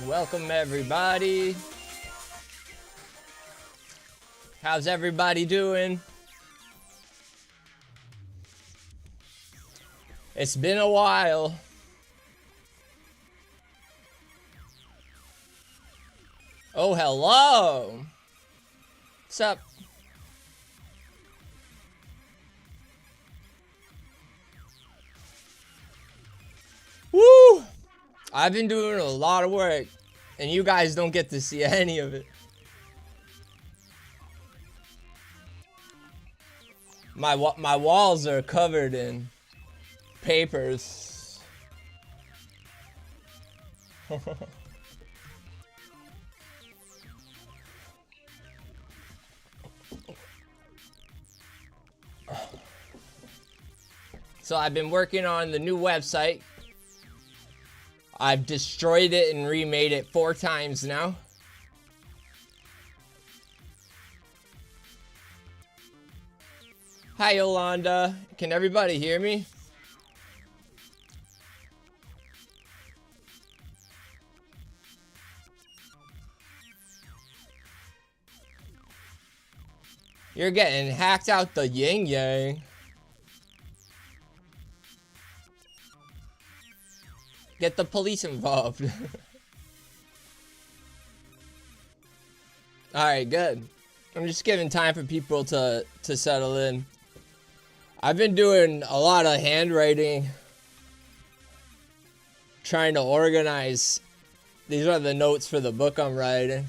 Welcome everybody. How's everybody doing? It's been a while. Oh, hello. What's up? Woo! I've been doing a lot of work, and you guys don't get to see any of it. My walls are covered in papers. So I've been working on the new website. I've destroyed it and remade it 4 times now. Hi, Yolanda. Can everybody hear me? You're getting hacked out the yin yang. Get the police involved. Alright, good. I'm just giving time for people to settle in. I've been doing a lot of handwriting. Trying to organize. These are the notes for the book I'm writing.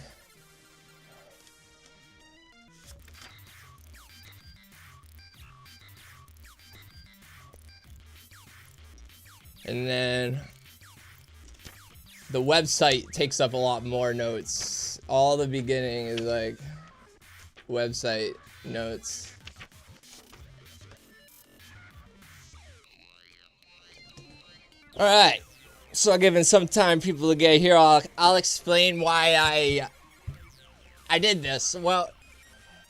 And then the website takes up a lot more notes. All the beginning is like website notes. Alright, so giving some time people to get here, I'll explain why I did this. Well,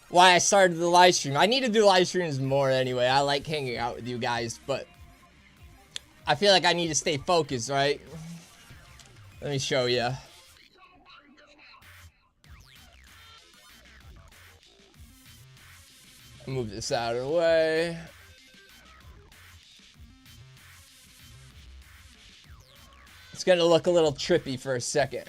why I started the live stream. I need to do live streams more anyway. I like hanging out with you guys, but I feel like I need to stay focused, right? Let me show you. Move this out of the way. It's gonna look a little trippy for a second.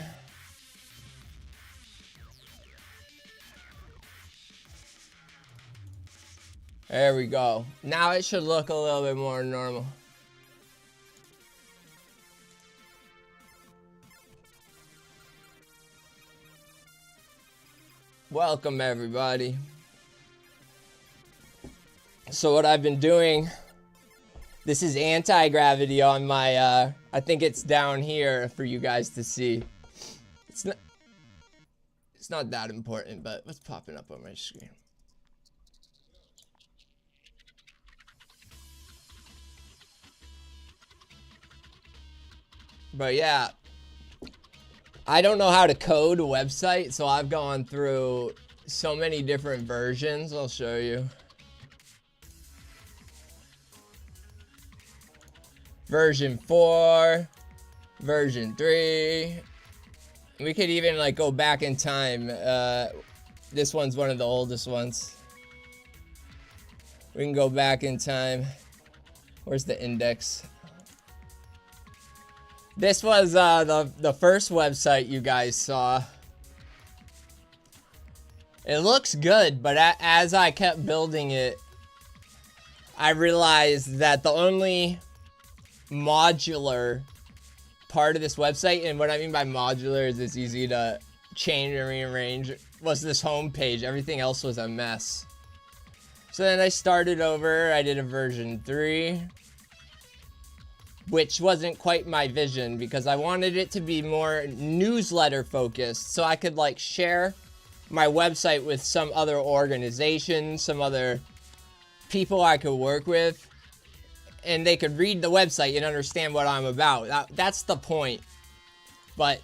There we go. Now it should look a little bit more normal. Welcome everybody. So what I've been doing, this is anti-gravity on my I think it's down here for you guys to see. It's not that important, but what's popping up on my screen? But yeah, I don't know how to code a website, so I've gone through so many different versions. I'll show you. Version 4, version 3. We could even like go back in time. This one's one of the oldest ones. We can go back in time. Where's the index? This was the first website you guys saw. It looks good, but as I kept building it, I realized that the only modular part of this website, and what I mean by modular is it's easy to change and rearrange, was this home page. Everything else was a mess. So then I started over. I did a version 3. Which wasn't quite my vision because I wanted it to be more newsletter focused, so I could like share my website with some other organization, some other people I could work with, and they could read the website and understand what I'm about. That's the point. But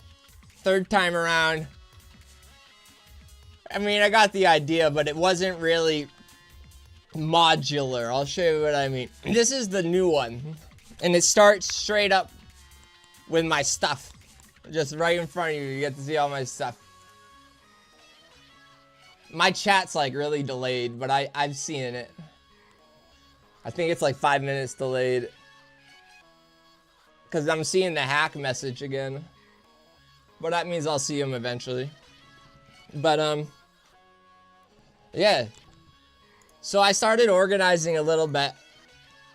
third time around, I mean, I got the idea, but it wasn't really modular. I'll show you what I mean. This is the new one. And it starts straight up with my stuff. Just right in front of you, you get to see all my stuff. My chat's like really delayed, but I've seen it. I think it's like 5 minutes delayed. Because I'm seeing the hack message again. But that means I'll see him eventually. But, yeah. So I started organizing a little bit.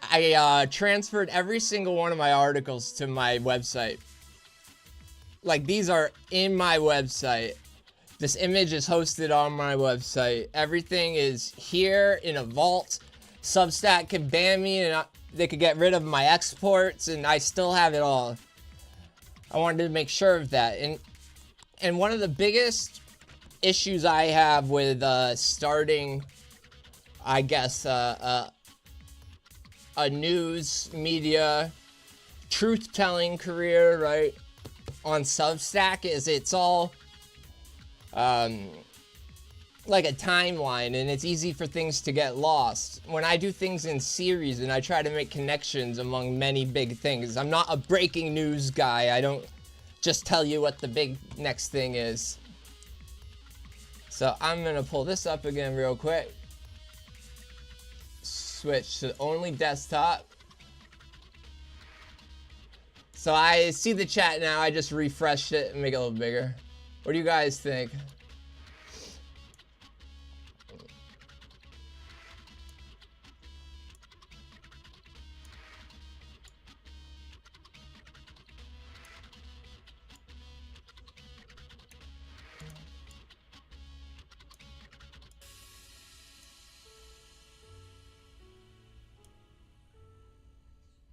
I transferred every single one of my articles to my website. Like, these are in my website. This image is hosted on my website. Everything is here in a vault. Substack can ban me and they could get rid of my exports, and I still have it all. I wanted to make sure of that. And one of the biggest issues I have with starting, I guess, a news media truth-telling career, right, on Substack is it's all like a timeline, and it's easy for things to get lost. When I do things in series and I try to make connections among many big things, I'm not a breaking news guy. I don't just tell you what the big next thing is. So I'm gonna pull this up again real quick. Switch to only desktop. So I see the chat now. I just refreshed it and make it a little bigger. What do you guys think?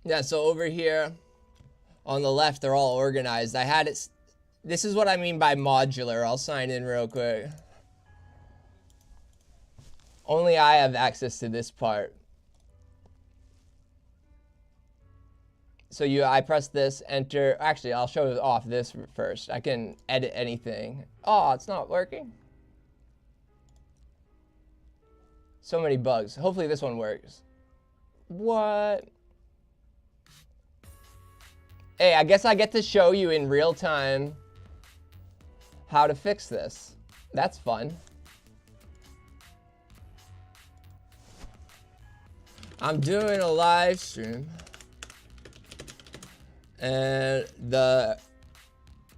Yeah, so over here on the left, they're all organized. I had it. This is what I mean by modular. I'll sign in real quick. Only I have access to this part. So I press this, enter. Actually, I'll show off this first. I can edit anything. Oh, it's not working. So many bugs. Hopefully this one works. What? Hey, I guess I get to show you in real time how to fix this. That's fun. I'm doing a live stream. And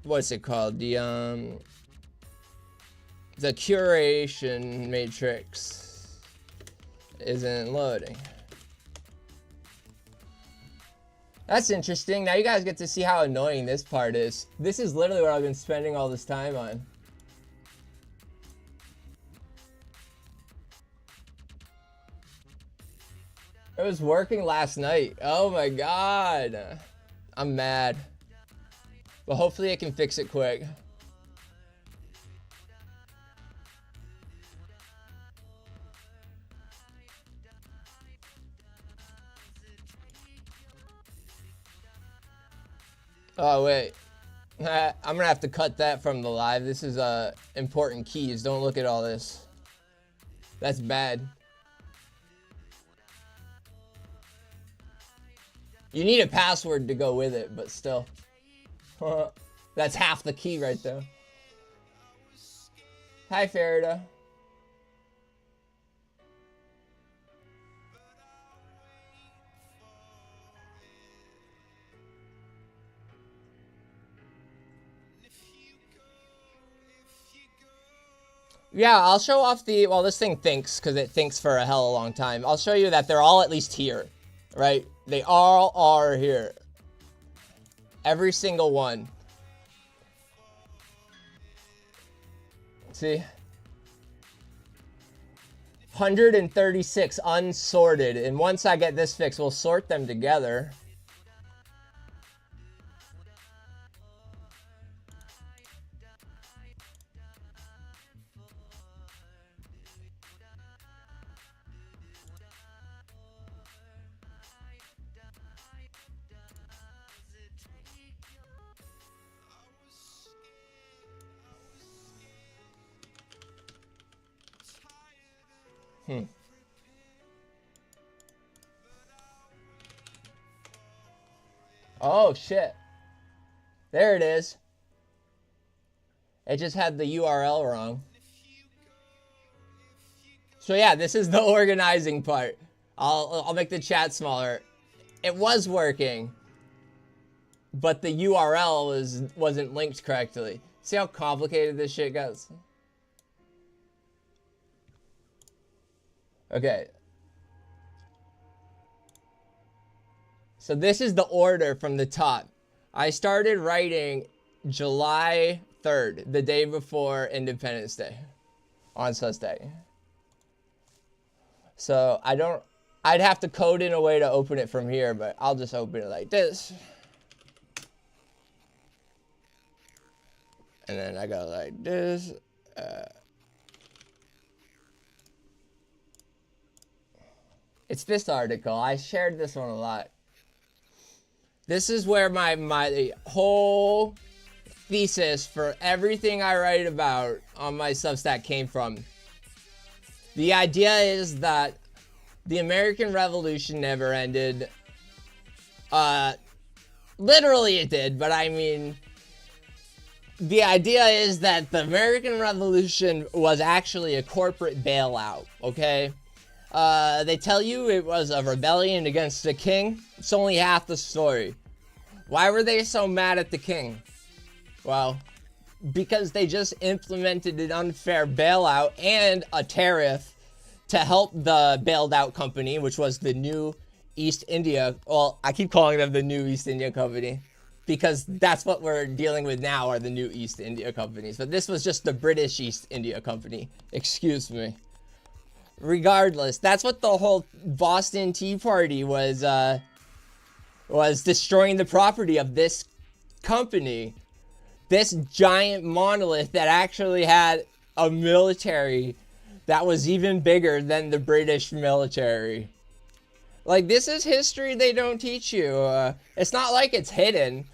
what's it called? The curation matrix isn't loading. That's interesting. Now you guys get to see how annoying this part is. This is literally what I've been spending all this time on. It was working last night. Oh my god. I'm mad. But hopefully I can fix it quick. Oh, wait. I'm gonna have to cut that from the live. This is important keys. Don't look at all this. That's bad. You need a password to go with it, but still. That's half the key right there. Hi, Farida. Yeah, I'll show off well, this thing thinks, because it thinks for a hell of a long time. I'll show you that they're all at least here, right? They all are here. Every single one. See? 136 unsorted. And once I get this fixed, we'll sort them together. Oh, shit. There it is. It just had the URL wrong. So yeah, this is the organizing part. I'll make the chat smaller. It was working, but the URL wasn't linked correctly. See how complicated this shit goes? Okay. So this is the order from the top. I started writing July 3rd, the day before Independence Day, on Day. So I'd have to code in a way to open it from here, but I'll just open it like this. And then I go like this. It's this article. I shared this one a lot. This is where my whole thesis for everything I write about on my Substack came from. The idea is that the American Revolution never ended. Literally it did, but I mean, the idea is that the American Revolution was actually a corporate bailout, okay? They tell you it was a rebellion against the king. It's only half the story. Why were they so mad at the king? Well, because they just implemented an unfair bailout and a tariff to help the bailed out company, which was the New East India. Well, I keep calling them the New East India Company because that's what we're dealing with now, are the New East India Companies. But this was just the British East India Company. Excuse me. Regardless, that's what the whole Boston Tea Party was destroying the property of this company. This giant monolith that actually had a military that was even bigger than the British military. Like, this is history they don't teach you. It's not like it's hidden.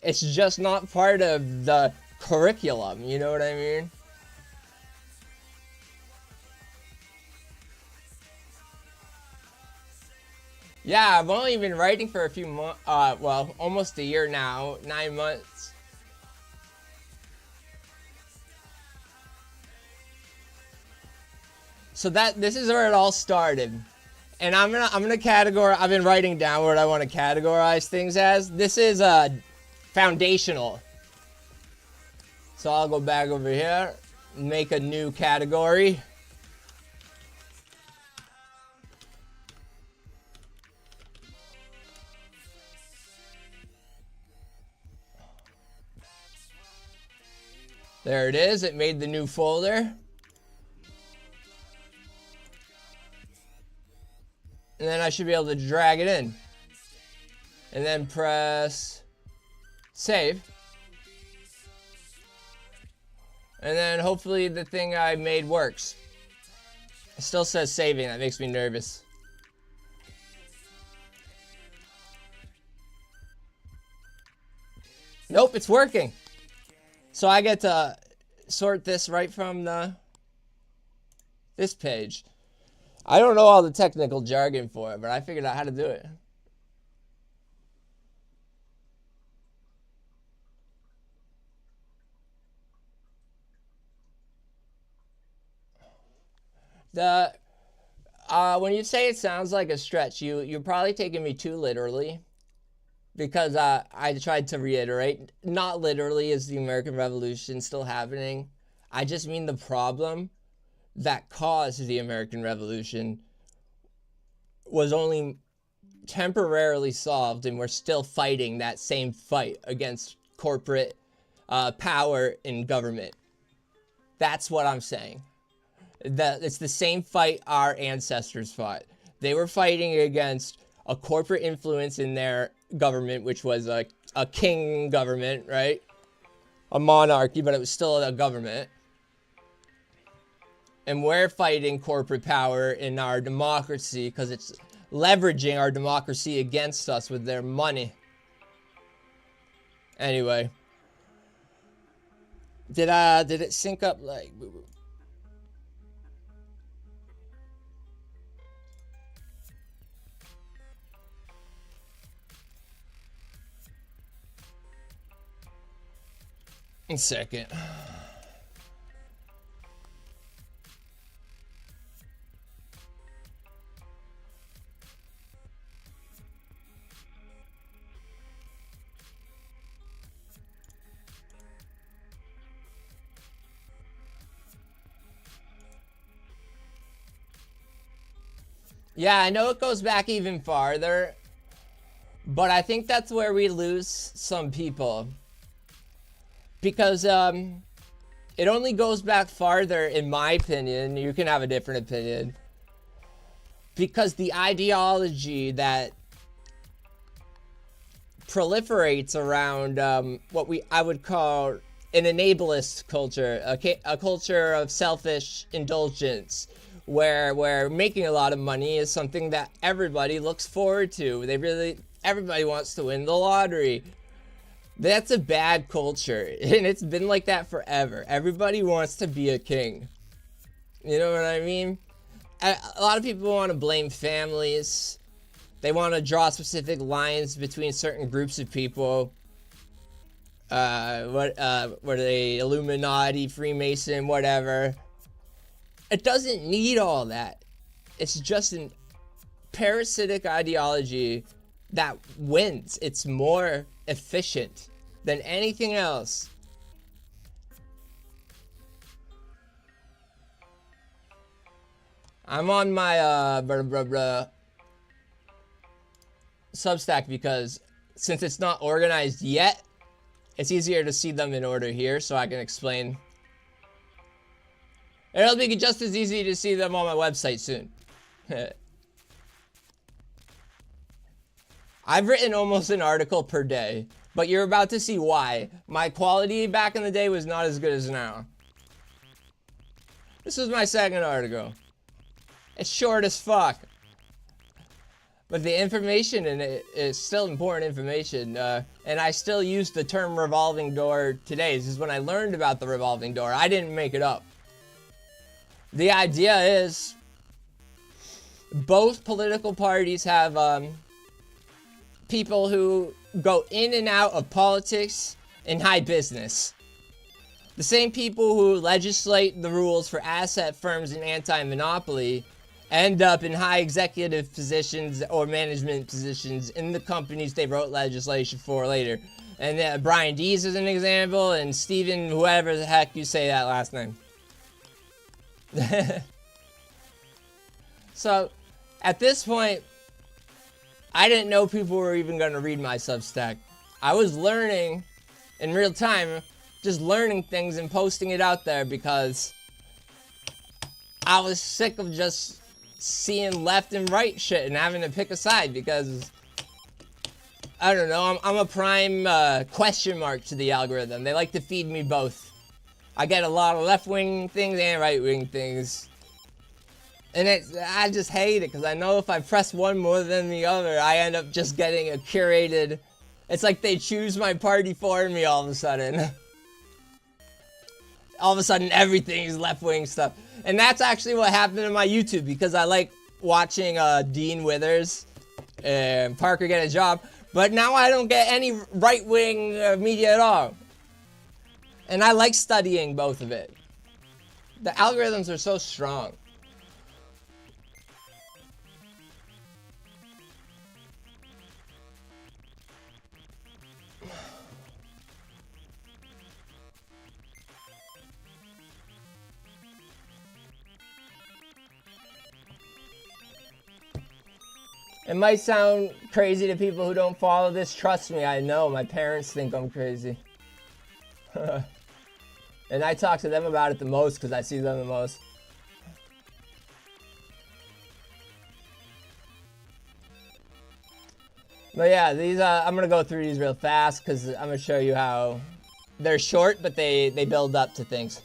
It's just not part of the curriculum, you know what I mean? Yeah, I've only been writing for a few months, well, almost a year now, 9 months. So this is where it all started. And I'm gonna categorize, I've been writing down what I want to categorize things as. This is foundational. So I'll go back over here, make a new category. There it is, it made the new folder. And then I should be able to drag it in. And then press save. And then hopefully the thing I made works. It still says saving, that makes me nervous. Nope, it's working. So I get to sort this right from this page. I don't know all the technical jargon for it, but I figured out how to do it. When you say it sounds like a stretch, you're probably taking me too literally. Because I tried to reiterate, not literally is the American Revolution still happening. I just mean the problem that caused the American Revolution was only temporarily solved, and we're still fighting that same fight against corporate power in government. That's what I'm saying. It's the same fight our ancestors fought. They were fighting against a corporate influence in their government, which was a king government, right? A monarchy, but it was still a government. And we're fighting corporate power in our democracy because it's leveraging our democracy against us with their money. Anyway. Did it sync up like... One second. Yeah, I know it goes back even farther, but I think that's where we lose some people. Because it only goes back farther, in my opinion. You can have a different opinion. Because the ideology that proliferates around what I would call an enablest culture, a culture of selfish indulgence, where making a lot of money is something that everybody looks forward to. Everybody wants to win the lottery. That's a bad culture, and it's been like that forever. Everybody wants to be a king. You know what I mean? A lot of people want to blame families. They want to draw specific lines between certain groups of people. What are they? Illuminati, Freemason, whatever. It doesn't need all that. It's just an parasitic ideology that wins. It's more efficient than anything else. I'm on my Substack because since it's not organized yet, it's easier to see them in order here, so I can explain. It'll be just as easy to see them on my website soon. I've written almost an article per day, but you're about to see why. My quality back in the day was not as good as now. This is my second article. It's short as fuck. But the information in it is still important information, and I still use the term revolving door today. This is when I learned about the revolving door. I didn't make it up. The idea is both political parties have people who go in and out of politics and high business. The same people who legislate the rules for asset firms and anti-monopoly end up in high executive positions or management positions in the companies they wrote legislation for later. And Brian Dees is an example, and Steven, whoever the heck you say that last name. So, at this point, I didn't know people were even going to read my Substack. I was learning in real time, just learning things and posting it out there because I was sick of just seeing left and right shit and having to pick a side because, I don't know, I'm a prime question mark to the algorithm. They like to feed me both. I get a lot of left-wing things and right-wing things. And I just hate it because I know if I press one more than the other, I end up just getting a curated... It's like they choose my party for me all of a sudden. All of a sudden, everything is left-wing stuff. And that's actually what happened to my YouTube because I like watching Dean Withers and Parker Get a Job. But now I don't get any right-wing media at all. And I like studying both of it. The algorithms are so strong. It might sound crazy to people who don't follow this. Trust me, I know. My parents think I'm crazy. And I talk to them about it the most because I see them the most. But yeah, these I'm going to go through these real fast because I'm going to show you how they're short, but they build up to things.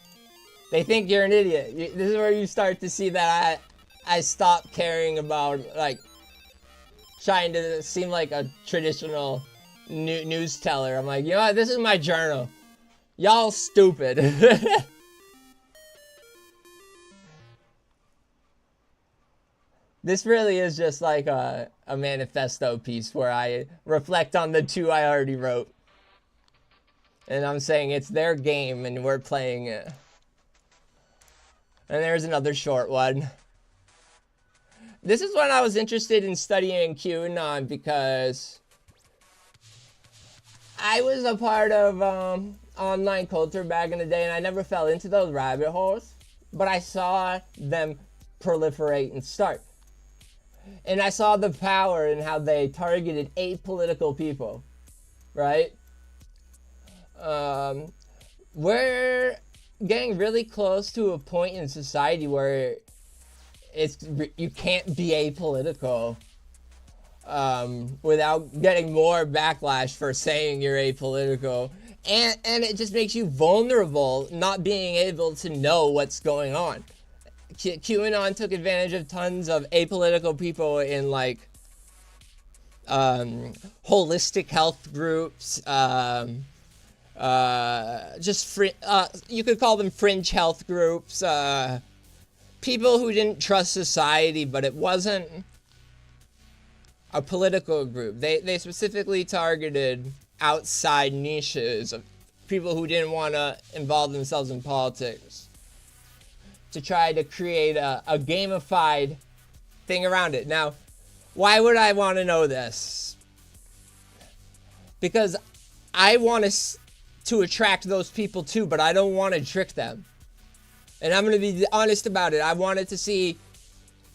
They think you're an idiot. This is where you start to see that I stopped caring about, like, trying to seem like a traditional news teller. I'm like, you know what? This is my journal. Y'all stupid. This really is just like a manifesto piece where I reflect on the two I already wrote. And I'm saying it's their game and we're playing it. And there's another short one. This is when I was interested in studying QAnon because I was a part of online culture back in the day and I never fell into those rabbit holes, but I saw them proliferate and start. and I saw the power in how they targeted apolitical people, right? We're getting really close to a point in society where you can't be apolitical without getting more backlash for saying you're apolitical. And it just makes you vulnerable, not being able to know what's going on. QAnon took advantage of tons of apolitical people in like holistic health groups, you could call them fringe health groups, people who didn't trust society, but it wasn't a political group. They specifically targeted outside niches of people who didn't want to involve themselves in politics to try to create a gamified thing around it. Now, why would I want to know this? Because I want to attract those people too, but I don't want to trick them. And I'm going to be honest about it. I wanted to see,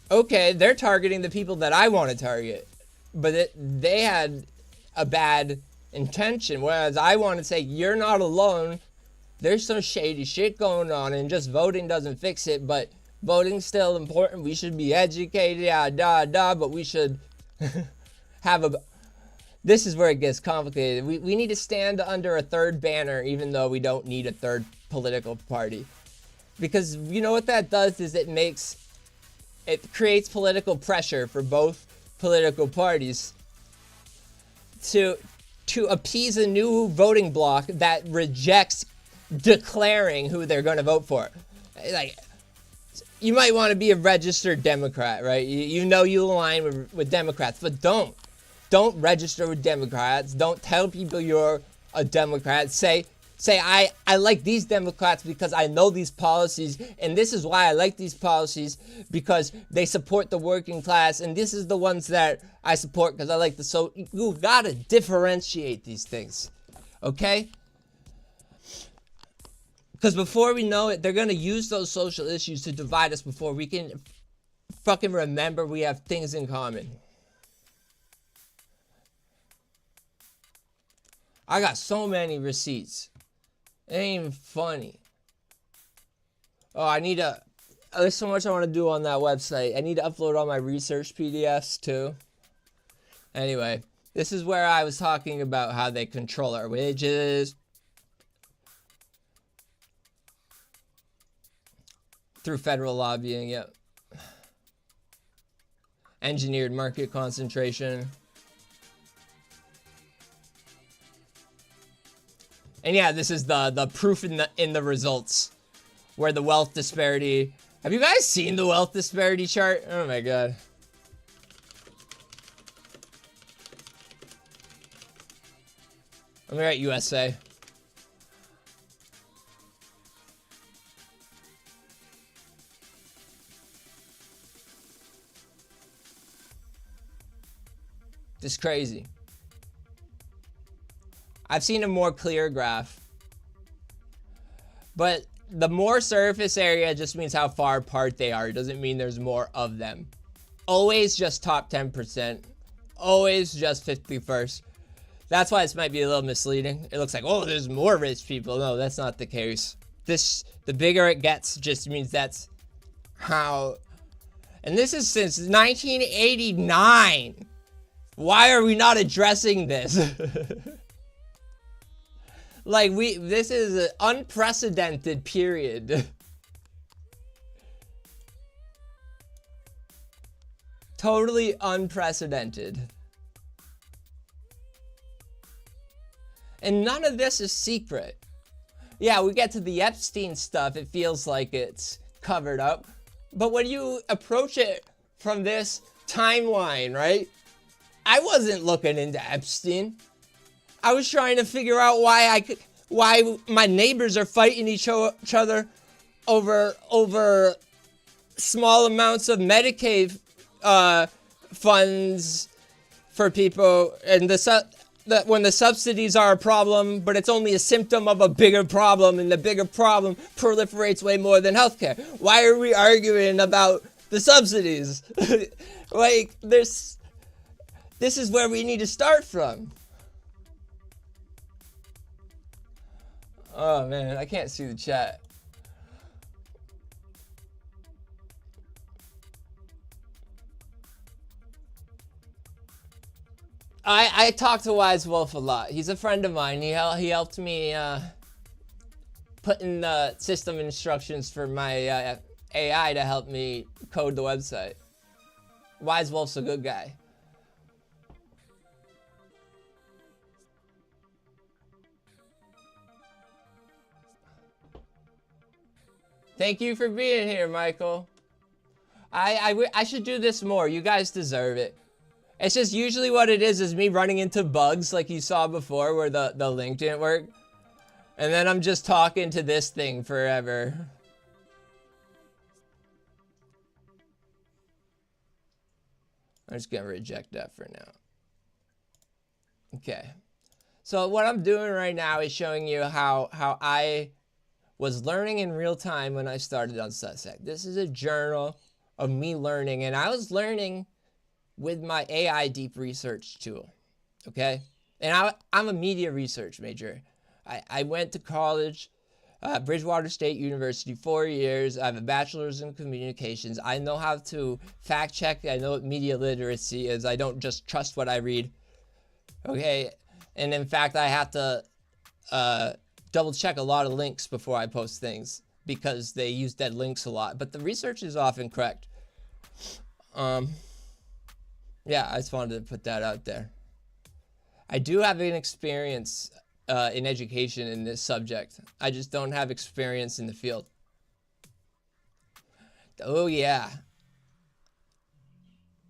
okay, they're targeting the people that I want to target, but they had a bad intention, whereas I want to say, you're not alone. There's some shady shit going on, and just voting doesn't fix it, but voting's still important. We should be educated, but we should have this is where it gets complicated. We need to stand under a third banner, even though we don't need a third political party. Because you know what that does is it creates political pressure for both political parties to appease a new voting bloc that rejects declaring who they're going to vote for. Like, you might want to be a registered Democrat, right? You know you align with Democrats, but don't register with Democrats. Don't tell people you're a Democrat. Say I like these Democrats because I know these policies, and this is why I like these policies, because they support the working class, and this is the ones that I support because I like so you gotta differentiate these things, okay? Because before we know it, they're gonna use those social issues to divide us before we can fucking remember we have things in common. I got so many receipts. It ain't even funny. Oh, there's so much I want to do on that website. I need to upload all my research PDFs too. Anyway, this is where I was talking about how they control our wages through federal lobbying, yep. Engineered market concentration. And yeah, this is the proof in the results, where the wealth disparity. Have you guys seen the wealth disparity chart? Oh my god. Let me write USA. This is crazy. I've seen a more clear graph, but the more surface area just means how far apart they are. It doesn't mean there's more of them. Always just top 10%. Always just 51st. That's why this might be a little misleading. It looks like, oh, there's more rich people. No, that's not the case. The bigger it gets just means that's how. And this is since 1989. Why are we not addressing this? Like, this is an unprecedented period. Totally unprecedented. And none of this is secret. Yeah, we get to the Epstein stuff, it feels like it's covered up. But when you approach it from this timeline, right? I wasn't looking into Epstein. I was trying to figure out why my neighbors are fighting each other over small amounts of Medicaid funds for people, and that when the subsidies are a problem, but it's only a symptom of a bigger problem, and the bigger problem proliferates way more than healthcare. Why are we arguing about the subsidies? Like, this is where we need to start from. Oh man, I can't see the chat. I talk to Wise Wolf a lot. He's a friend of mine. He helped me put in the system instructions for my AI to help me code the website. Wise Wolf's a good guy. Thank you for being here, Michael. I should do this more. You guys deserve it. It's just usually what it is me running into bugs like you saw before where the link didn't work. And then I'm just talking to this thing forever. I'm just gonna reject that for now. Okay. So what I'm doing right now is showing you how I was learning in real time when I started on Substack. This is a journal of me learning, and I was learning with my AI deep research tool, okay? And I'm a media research major. I went to college, Bridgewater State University, 4 years. I have a bachelor's in communications. I know how to fact check. I know what media literacy is. I don't just trust what I read, okay? And in fact, I have to double check a lot of links before I post things because they use dead links a lot. But the research is often correct. Yeah, I just wanted to put that out there. I do have an experience in education in this subject. I just don't have experience in the field. Oh yeah.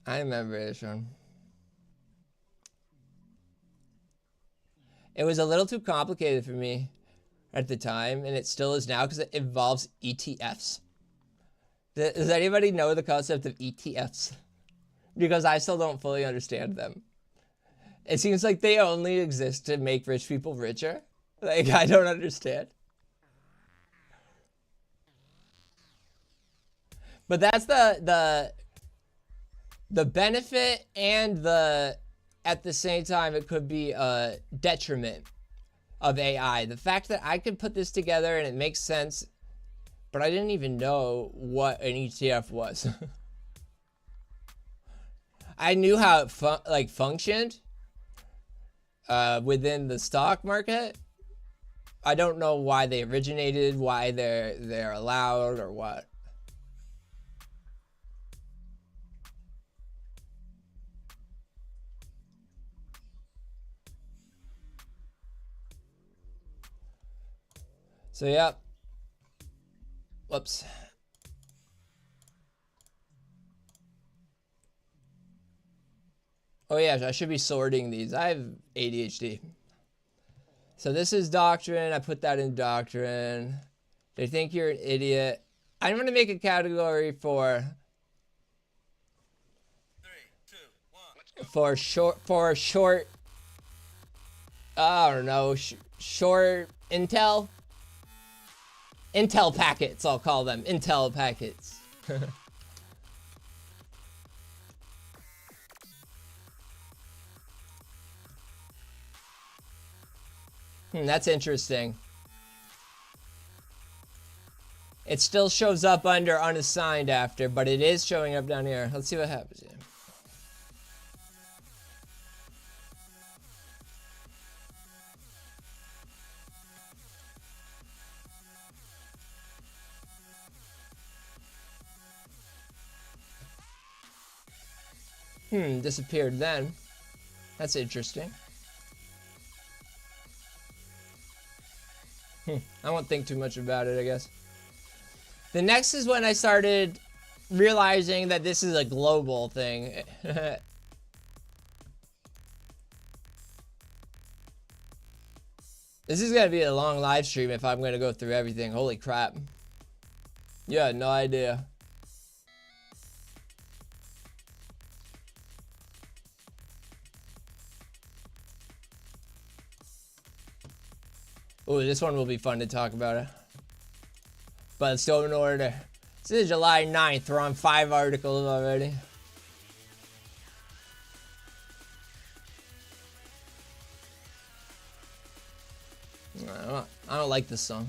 I remember this one. It was a little too complicated for me at the time, and it still is now because it involves ETFs. Does anybody know the concept of ETFs? Because I still don't fully understand them. It seems like they only exist to make rich people richer. Like, I don't understand. But that's the benefit, and at the same time it could be a detriment of AI. The fact that I could put this together and it makes sense, but I didn't even know what an ETF was. I knew how it functioned within the stock market. I don't know why they originated, why they're allowed, or what. So yeah. Whoops. Oh yeah, I should be sorting these. I have ADHD. So this is doctrine. I put that in doctrine. They think you're an idiot. I'm going to make a category for 3, 2, 1. short I don't know, short intel packets, I'll call them intel packets. That's interesting. It still shows up under unassigned after, but it is showing up down here. Let's see what happens here. Disappeared then. That's interesting. I won't think too much about it, I guess. The next is when I started realizing that this is a global thing. This is gonna be a long live stream if I'm gonna go through everything. Holy crap. You had no idea. Ooh, this one will be fun to talk about it. But let's go in order. This is July 9th. We're on 5 articles already. I don't like this song.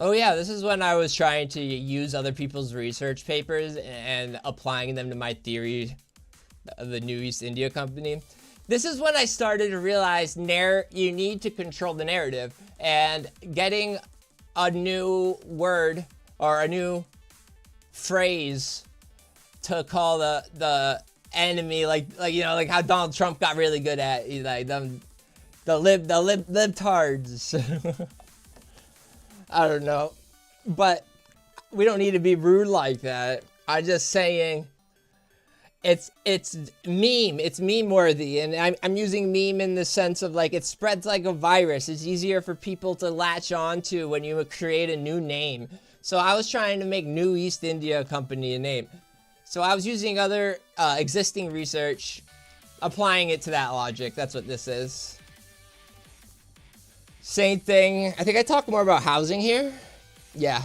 Oh yeah, this is when I was trying to use other people's research papers and applying them to my theory of the New East India Company. This is when I started to realize you need to control the narrative, and getting a new word or a new phrase to call the enemy, like you know, like how Donald Trump got really good at like the libtards. I don't know, but we don't need to be rude like that. I'm just saying, it's meme worthy, and I'm using meme in the sense of like it spreads like a virus. It's easier for people to latch on to when you create a new name. So I was trying to make New East India Company a name. So I was using other existing research, applying it to that logic. That's what this is. Same thing. I think I talked more about housing here. Yeah.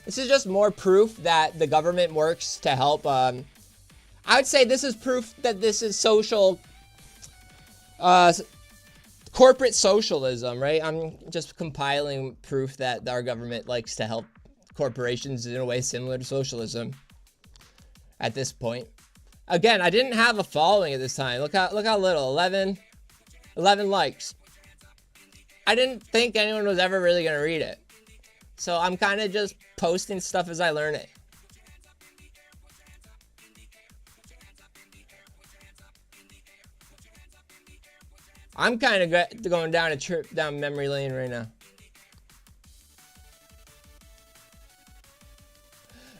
This is just more proof that the government works to help. I would say this is proof that this is social, corporate socialism, right? I'm just compiling proof that our government likes to help corporations in a way similar to socialism at this point. Again, I didn't have a following at this time. Look how little, 11 likes. I didn't think anyone was ever really going to read it. So I'm kind of just posting stuff as I learn it. I'm kind of going down a trip down memory lane right now.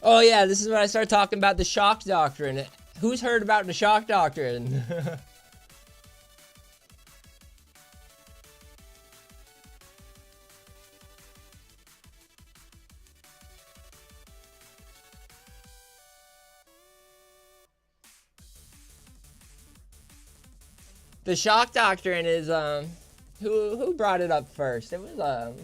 Oh yeah, this is when I start talking about the shock doctrine. Who's heard about the shock doctrine? The shock doctrine is who brought it up first? It was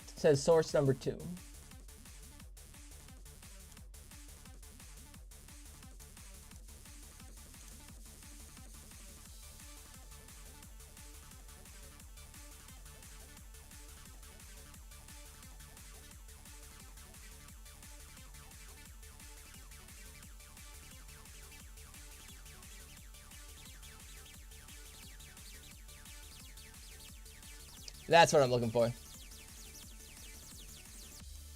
it says source number 2. That's what I'm looking for.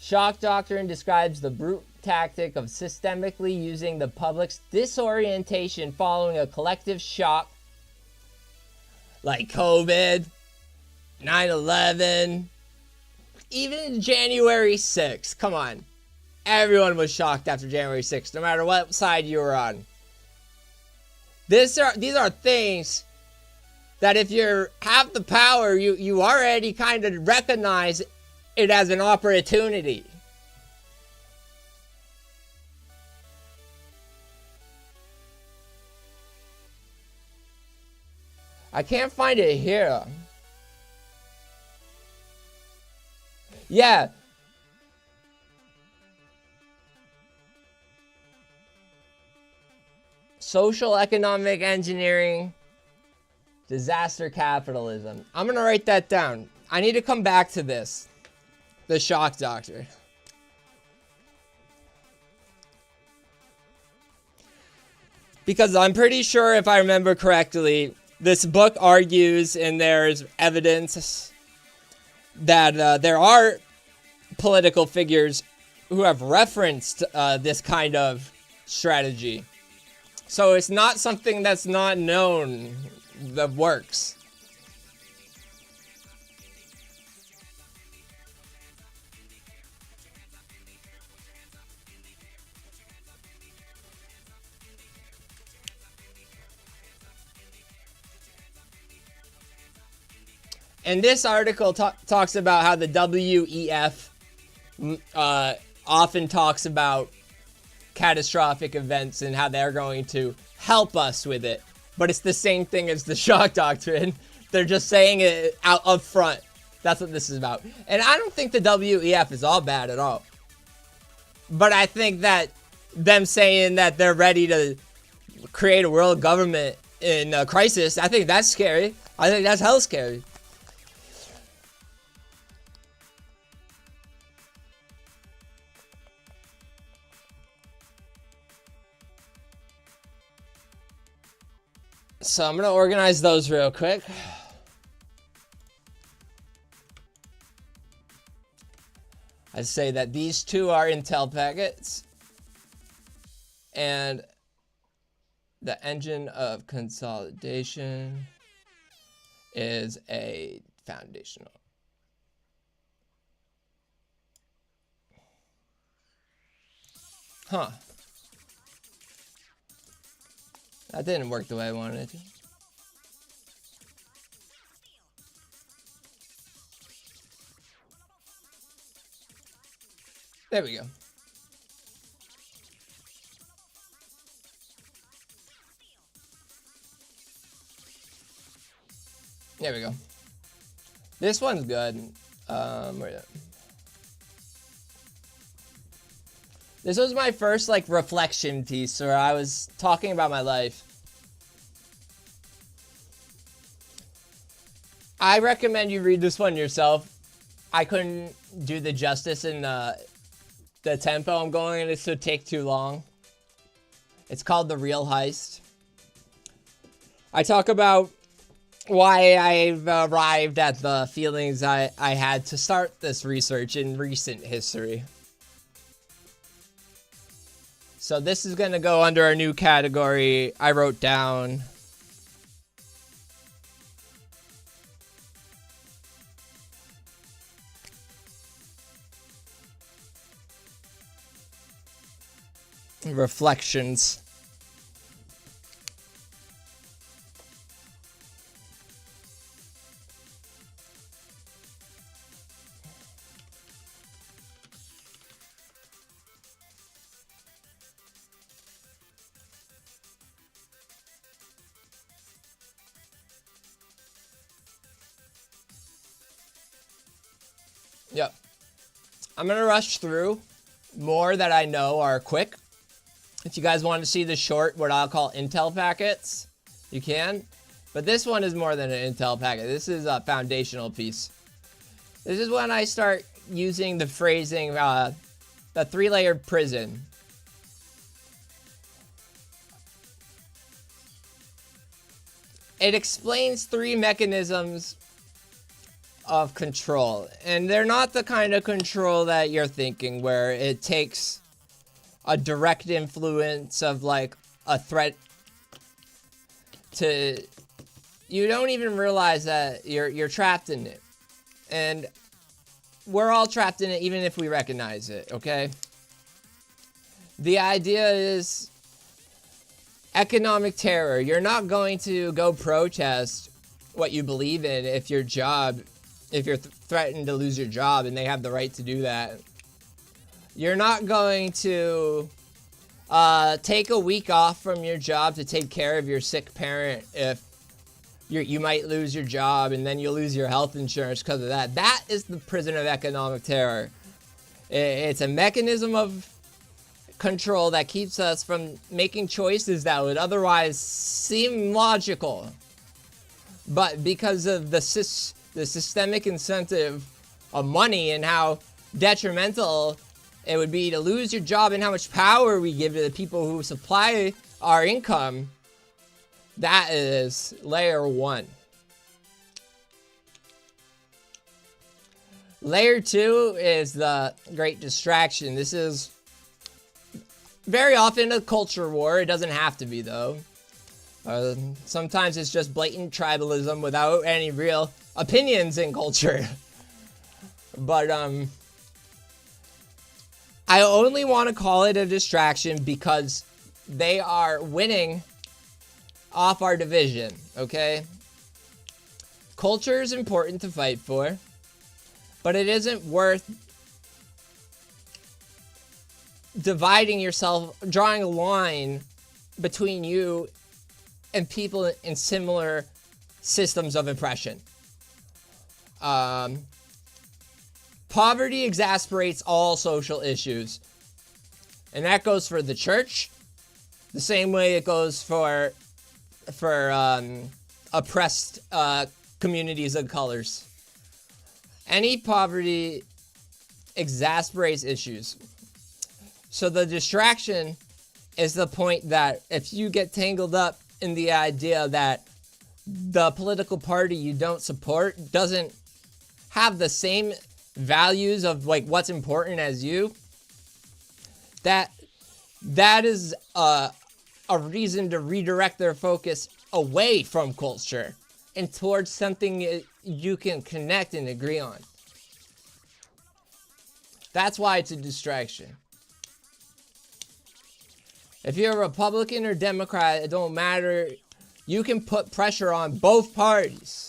Shock doctrine describes the brute tactic of systemically using the public's disorientation following a collective shock like COVID, 9/11, even January 6th. Come on. Everyone was shocked after January 6th, no matter what side you were on. These are things that if you have the power, you already kind of recognize it as an opportunity. I can't find it here. Yeah. Social economic engineering. Disaster capitalism. I'm going to write that down. I need to come back to this. The shock doctrine. Because I'm pretty sure, if I remember correctly, this book argues, and there's evidence that there are political figures who have referenced this kind of strategy. So it's not something that's not known that works. And this article talks about how the WEF often talks about catastrophic events and how they're going to help us with it. But it's the same thing as the shock doctrine. They're just saying it out up front. That's what this is about. And I don't think the WEF is all bad at all. But I think that them saying that they're ready to create a world government in a crisis, I think that's scary. I think that's hell scary. So I'm going to organize those real quick. I say that these two are Intel packets, and the engine of consolidation is a foundational. Huh. That didn't work the way I wanted it to. There we go. There we go. This one's good. Where This was my first like reflection piece where I was talking about my life. I recommend you read this one yourself. I couldn't do the justice in the tempo I'm going in. This would take too long. It's called The Real Heist. I talk about why I've arrived at the feelings I had to start this research in recent history. So this is going to go under a new category I wrote down. Reflections. Yep. I'm going to rush through. More that I know are quick. If you guys want to see the short, what I'll call Intel packets, you can. But this one is more than an Intel packet. This is a foundational piece. This is when I start using the phrasing, the three-layered prison. It explains three mechanisms of control. And they're not the kind of control that you're thinking, where it takes a direct influence of like a threat to, you don't even realize that you're trapped in it. And we're all trapped in it even if we recognize it, okay? The idea is economic terror. You're not going to go protest what you believe in if you're threatened to lose your job, and they have the right to do that. You're not going to take a week off from your job to take care of your sick parent if you might lose your job, and then you'll lose your health insurance because of that. That is the prison of economic terror. It's a mechanism of control that keeps us from making choices that would otherwise seem logical. But because of the systemic incentive of money and how detrimental it would be to lose your job and how much power we give to the people who supply our income, that is layer one. Layer two is the great distraction. This is very often a culture war. It doesn't have to be, though. Sometimes it's just blatant tribalism without any real opinions in culture. But I only want to call it a distraction because they are winning off our division, okay? Culture is important to fight for, but it isn't worth dividing yourself, drawing a line between you and people in similar systems of oppression. Poverty exasperates all social issues. And that goes for the church, the same way it goes for oppressed communities of colors. Any poverty exasperates issues. So the distraction is the point that if you get tangled up in the idea that the political party you don't support doesn't have the same values of like what's important as you, that is a reason to redirect their focus away from culture and towards something you can connect and agree on. That's why it's a distraction. If you're a Republican or Democrat, it don't matter. You can put pressure on both parties.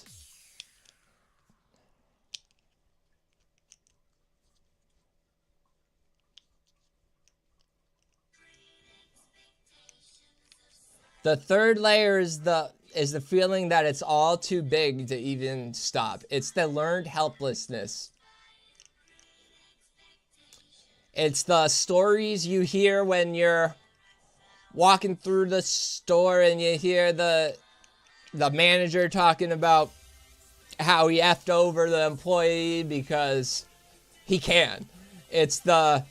The third layer is the feeling that it's all too big to even stop. It's the learned helplessness. It's the stories you hear when you're walking through the store and you hear the manager talking about how he effed over the employee because he can. It's the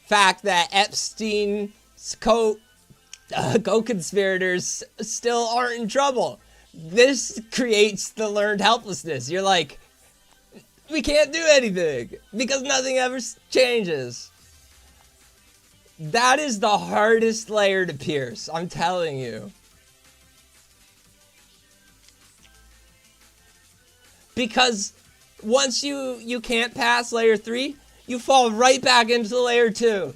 fact that Epstein's co-conspirators still aren't in trouble. This creates the learned helplessness. You're like, we can't do anything because nothing ever changes. That is the hardest layer to pierce, I'm telling you. Because once you can't pass layer 3, you fall right back into layer 2.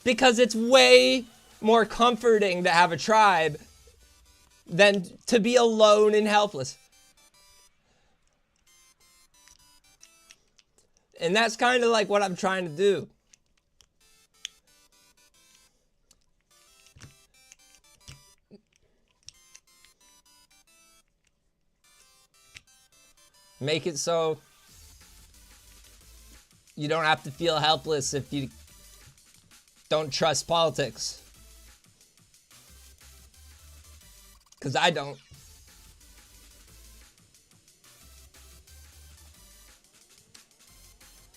Because it's way more comforting to have a tribe than to be alone and helpless. And that's kind of like what I'm trying to do. Make it so you don't have to feel helpless if you don't trust politics. Because I don't.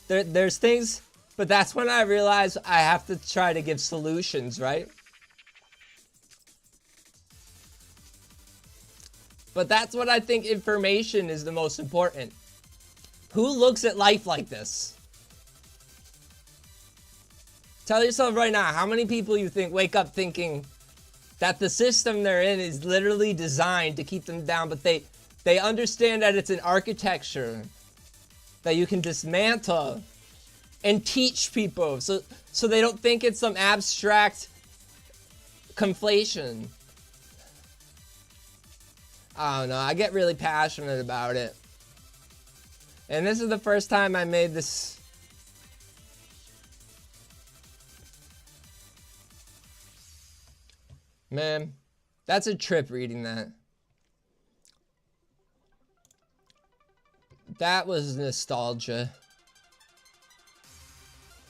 There's things, but that's when I realize I have to try to give solutions, right? But that's what I think information is the most important. Who looks at life like this? Tell yourself right now, how many people you think wake up thinking that the system they're in is literally designed to keep them down, but they understand that it's an architecture that you can dismantle and teach people so they don't think it's some abstract conflation. I don't know, I get really passionate about it. And this is the first time I made this. Man, that's a trip reading that. That was nostalgia.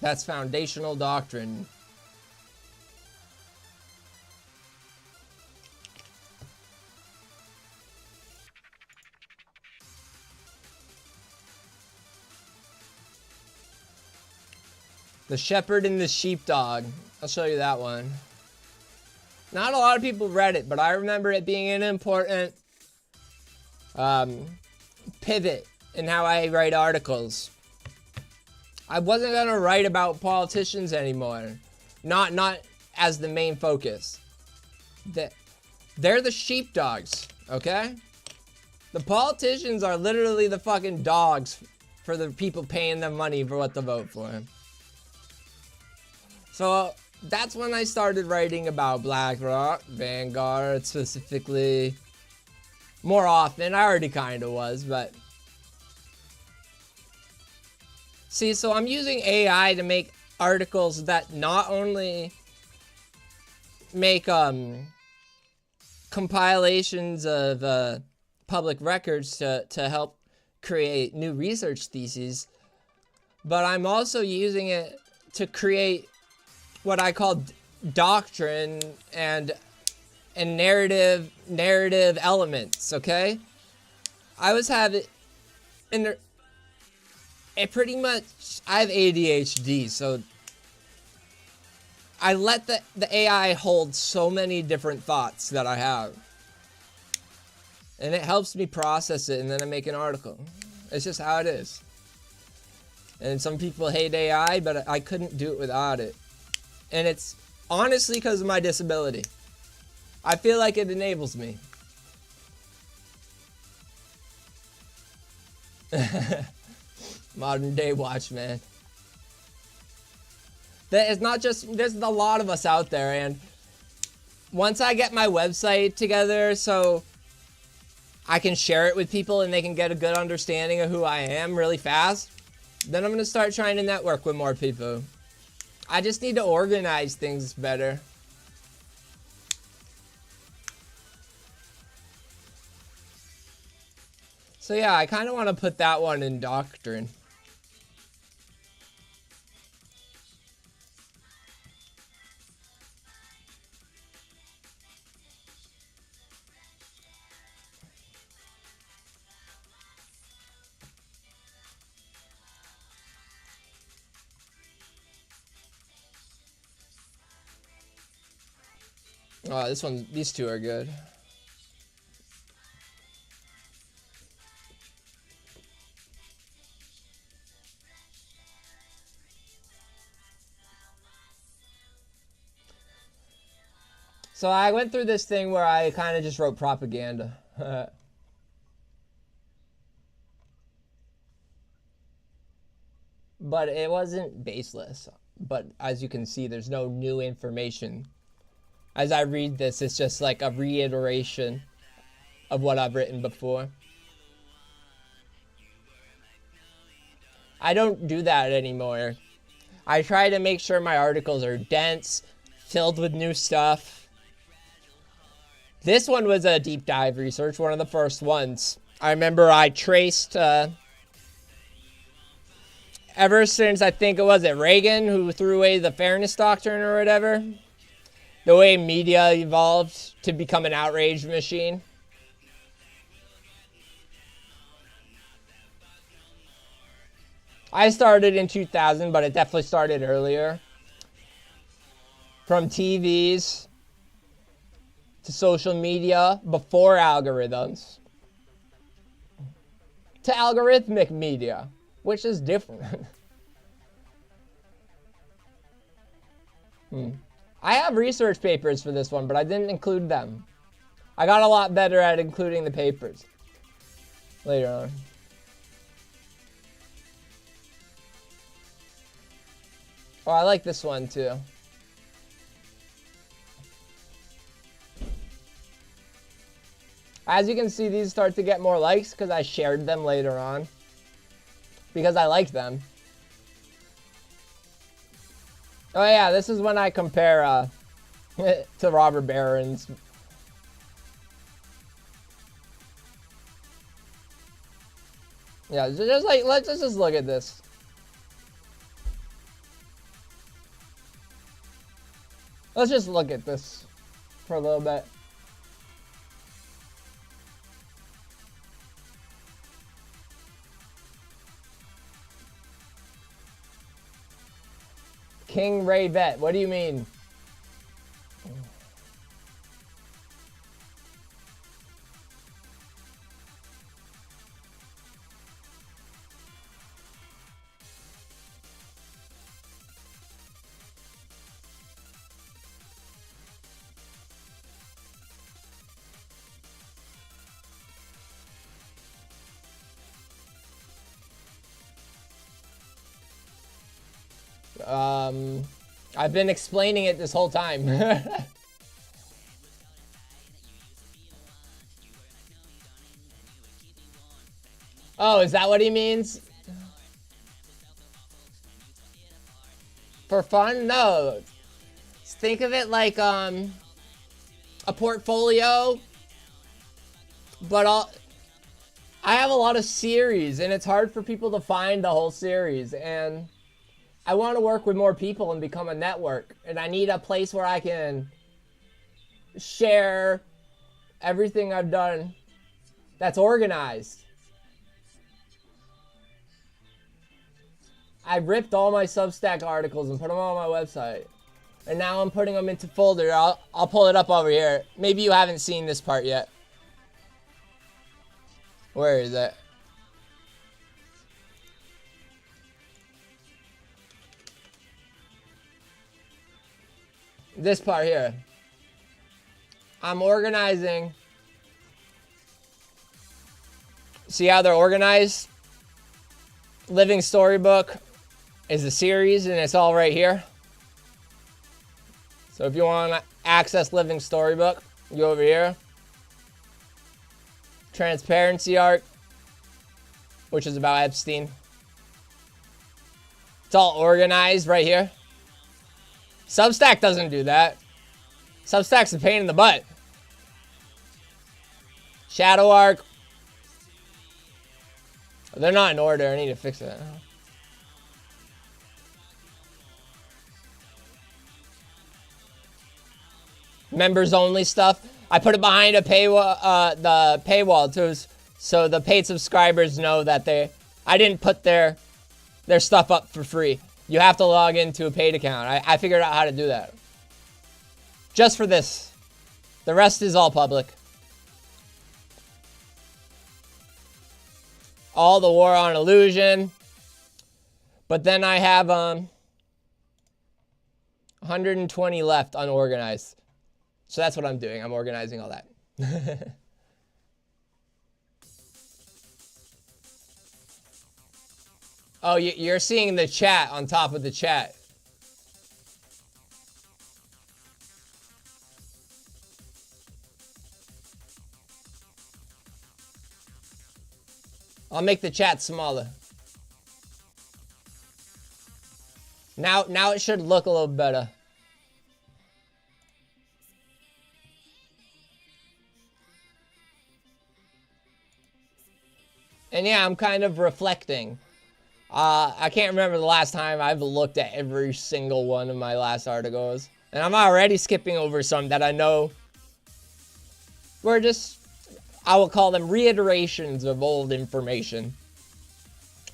That's foundational doctrine. The Shepherd and the Sheepdog. I'll show you that one. Not a lot of people read it, but I remember it being an important pivot in how I write articles. I wasn't gonna write about politicians anymore. Not as the main focus. They're the sheepdogs, okay? The politicians are literally the fucking dogs for the people paying them money for what to vote for. So that's when I started writing about BlackRock, Vanguard specifically. More often, I already kind of was, but... See, so I'm using AI to make articles that not only make compilations of public records to help create new research theses, but I'm also using it to create what I call doctrine and narrative elements. Okay, I was having it pretty much. I have ADHD, so I let the AI hold so many different thoughts that I have, and it helps me process it, and then I make an article. It's just how it is. And some people hate AI, but I couldn't do it without it. And it's honestly because of my disability. I feel like it enables me. Modern day watchman. It's not just, there's a lot of us out there, and once I get my website together so I can share it with people and they can get a good understanding of who I am really fast, then I'm going to start trying to network with more people. I just need to organize things better. So yeah, I kind of want to put that one in doctrine. Oh, this one, these two are good. So I went through this thing where I kind of just wrote propaganda. But it wasn't baseless. But as you can see, there's no new information. As I read this, it's just like a reiteration of what I've written before. I don't do that anymore. I try to make sure my articles are dense, filled with new stuff. This one was a deep dive research, one of the first ones. I remember I traced, ever since I think it was Reagan who threw away the fairness doctrine or whatever, the way media evolved to become an outrage machine. I started in 2000, but it definitely started earlier. From TVs to social media before algorithms to algorithmic media, which is different. I have research papers for this one, but I didn't include them. I got a lot better at including the papers later on. Oh, I like this one too. As you can see, these start to get more likes because I shared them later on. Because I like them. Oh yeah, this is when I compare to robber barons. Yeah, just like, let's just look at this. Let's just look at this for a little bit. King Ray Vet, what do you mean? I've been explaining it this whole time. Oh, is that what he means? For fun? No. Think of it like a portfolio, but I have a lot of series, and it's hard for people to find the whole series, and I want to work with more people and become a network, and I need a place where I can share everything I've done that's organized. I ripped all my Substack articles and put them on my website. And now I'm putting them into folder. I'll pull it up over here. Maybe you haven't seen this part yet. Where is it? This part here. I'm organizing. See how they're organized? Living Storybook is a series, and it's all right here. So if you want to access Living Storybook, go over here. Transparency Art, which is about Epstein. It's all organized right here. Substack doesn't do that. Substack's a pain in the butt. Shadow Arc. They're not in order. I need to fix that. Members only stuff. I put it behind a paywall, the paywall too, so the paid subscribers know that I didn't put their stuff up for free. You have to log into a paid account. I figured out how to do that. Just for this. The rest is all public. All the War on Illusion. But then I have 120 left unorganized. So that's what I'm doing. I'm organizing all that. Oh, you're seeing the chat on top of the chat. I'll make the chat smaller. Now it should look a little better. And yeah, I'm kind of reflecting. I can't remember the last time I've looked at every single one of my last articles. And I'm already skipping over some that I know were just, I will call them reiterations of old information.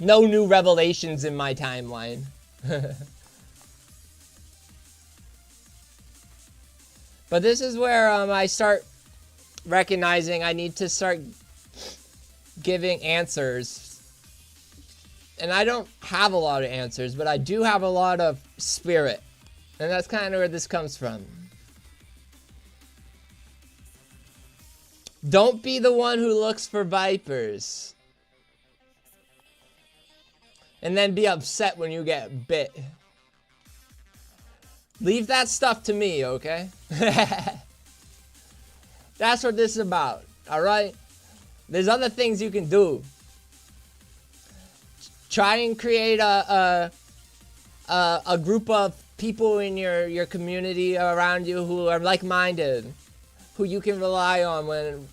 No new revelations in my timeline. But this is where I start recognizing I need to start giving answers. And I don't have a lot of answers, but I do have a lot of spirit. And that's kind of where this comes from. Don't be the one who looks for vipers and then be upset when you get bit. Leave that stuff to me, okay? That's what this is about, alright? There's other things you can do. Try and create a group of people in your community around you who are like-minded, who you can rely on when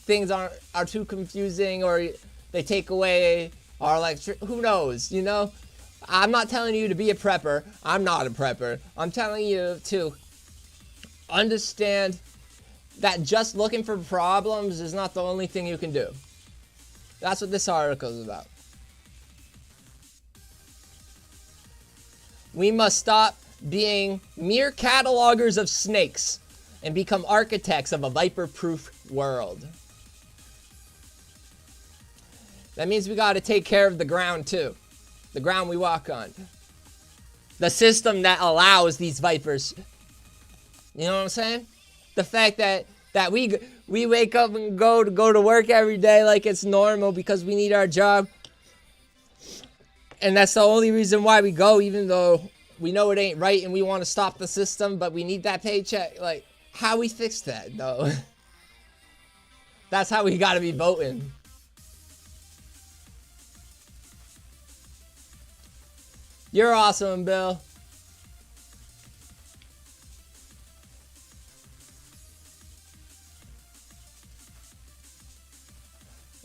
things are too confusing or they take away, or like, who knows, you know? I'm not telling you to be a prepper. I'm not a prepper. I'm telling you to understand that just looking for problems is not the only thing you can do. That's what this article is about. We must stop being mere catalogers of snakes and become architects of a viper-proof world. That means we got to take care of the ground too. The ground we walk on. The system that allows these vipers. You know what I'm saying? The fact that we wake up and go to work every day like it's normal because we need our job. And that's the only reason why we go, even though we know it ain't right and we want to stop the system, but we need that paycheck. Like, how we fix that, though? That's how we got to be voting. You're awesome, Bill.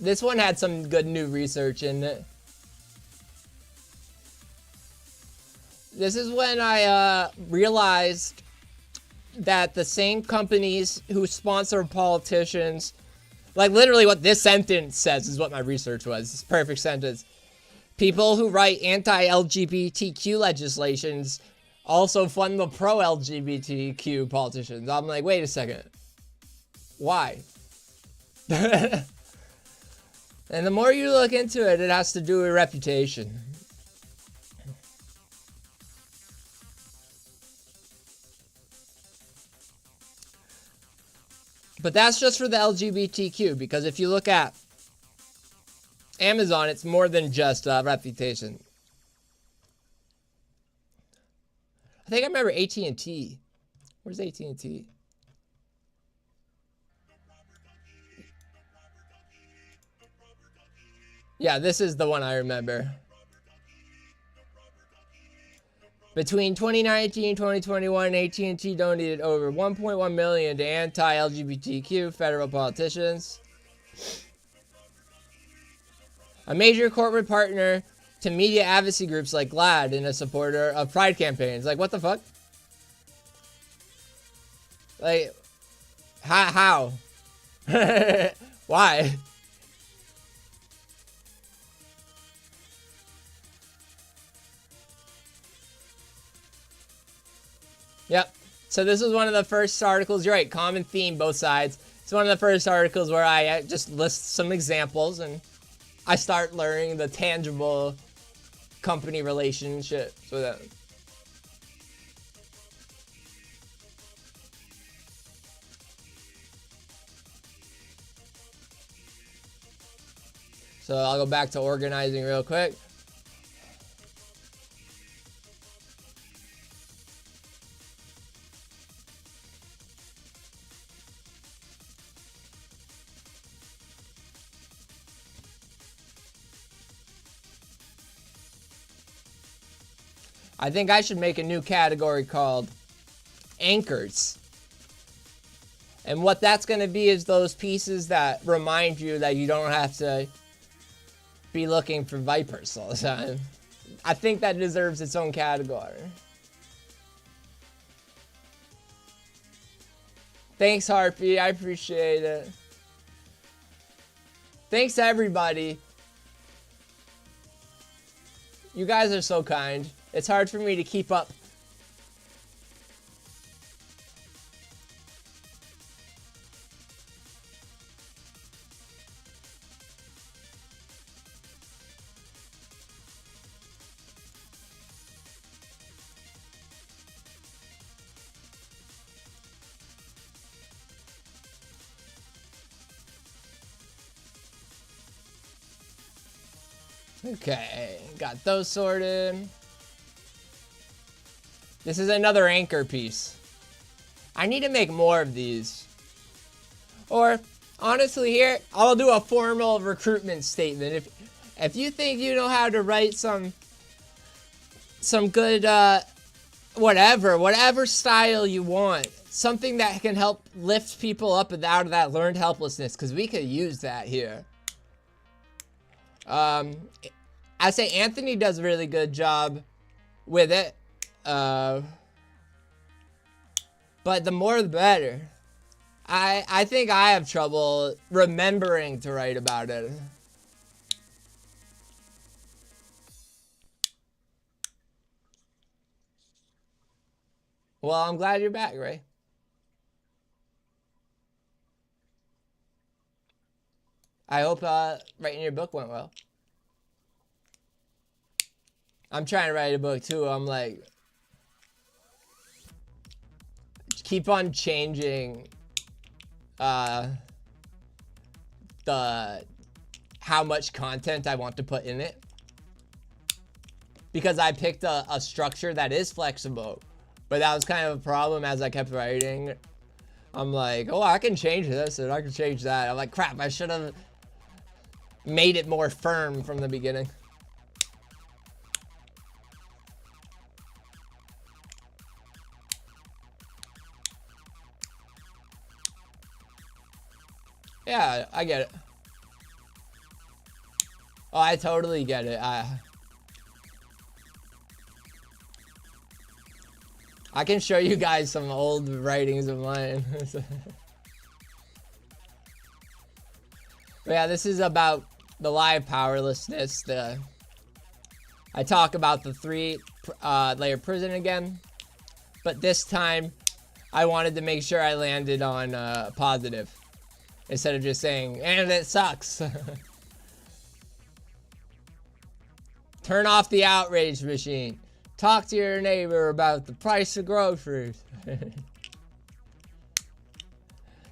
This one had some good new research in it. This is when I realized that the same companies who sponsor politicians, like literally what this sentence says is what my research was. It's a perfect sentence. People who write anti-LGBTQ legislations also fund the pro-LGBTQ politicians. I'm like, wait a second. Why? And the more you look into it, it has to do with reputation. But that's just for the LGBTQ, because if you look at Amazon, it's more than just reputation. I think I remember AT&T. Where's AT&T? Yeah, this is the one I remember. Between 2019 and 2021, AT&T donated over $1.1 million to anti-LGBTQ federal politicians. A major corporate partner to media advocacy groups like GLAAD and a supporter of pride campaigns. Like, what the fuck? Like, how? Why? Yep. So this was one of the first articles. You're right. Common theme, both sides. It's one of the first articles where I just list some examples and I start learning the tangible company relationships with them. So I'll go back to organizing real quick. I think I should make a new category called anchors. And what that's going to be is those pieces that remind you that you don't have to be looking for vipers all the time. I think that deserves its own category. Thanks, Harpy. I appreciate it. Thanks, everybody. You guys are so kind. It's hard for me to keep up. Okay, got those sorted. This is another anchor piece. I need to make more of these. Or, honestly here, I'll do a formal recruitment statement. If you think you know how to write some good, whatever style you want. Something that can help lift people up out of that learned helplessness, because we could use that here. I say Anthony does a really good job with it. But the more the better. I think I have trouble remembering to write about it. Well, I'm glad you're back, Ray. I hope writing your book went well. I'm trying to write a book too. I'm like, keep on changing the how much content I want to put in it, because I picked a structure that is flexible, but that was kind of a problem as I kept writing. I'm like, oh, I can change this and I can change that. I'm like, crap, I should have made it more firm from the beginning. Yeah, I get it. Oh, I totally get it. I can show you guys some old writings of mine. But yeah, this is about the live powerlessness. I talk about the 3-layer prison again, but this time I wanted to make sure I landed on positive instead of just saying, and it sucks. Turn off the outrage machine. Talk to your neighbor about the price of groceries.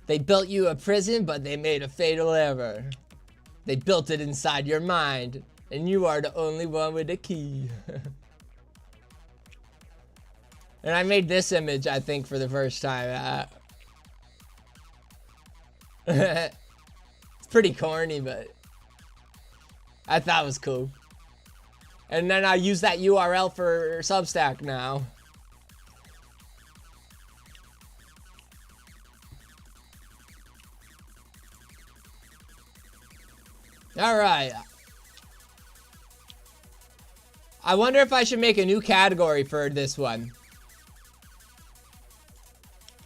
They built you a prison, but they made a fatal error. They built it inside your mind, and you are the only one with a key. And I made this image, I think, for the first time. It's pretty corny, but I thought it was cool. And then I use that URL for Substack now. Alright. I wonder if I should make a new category for this one.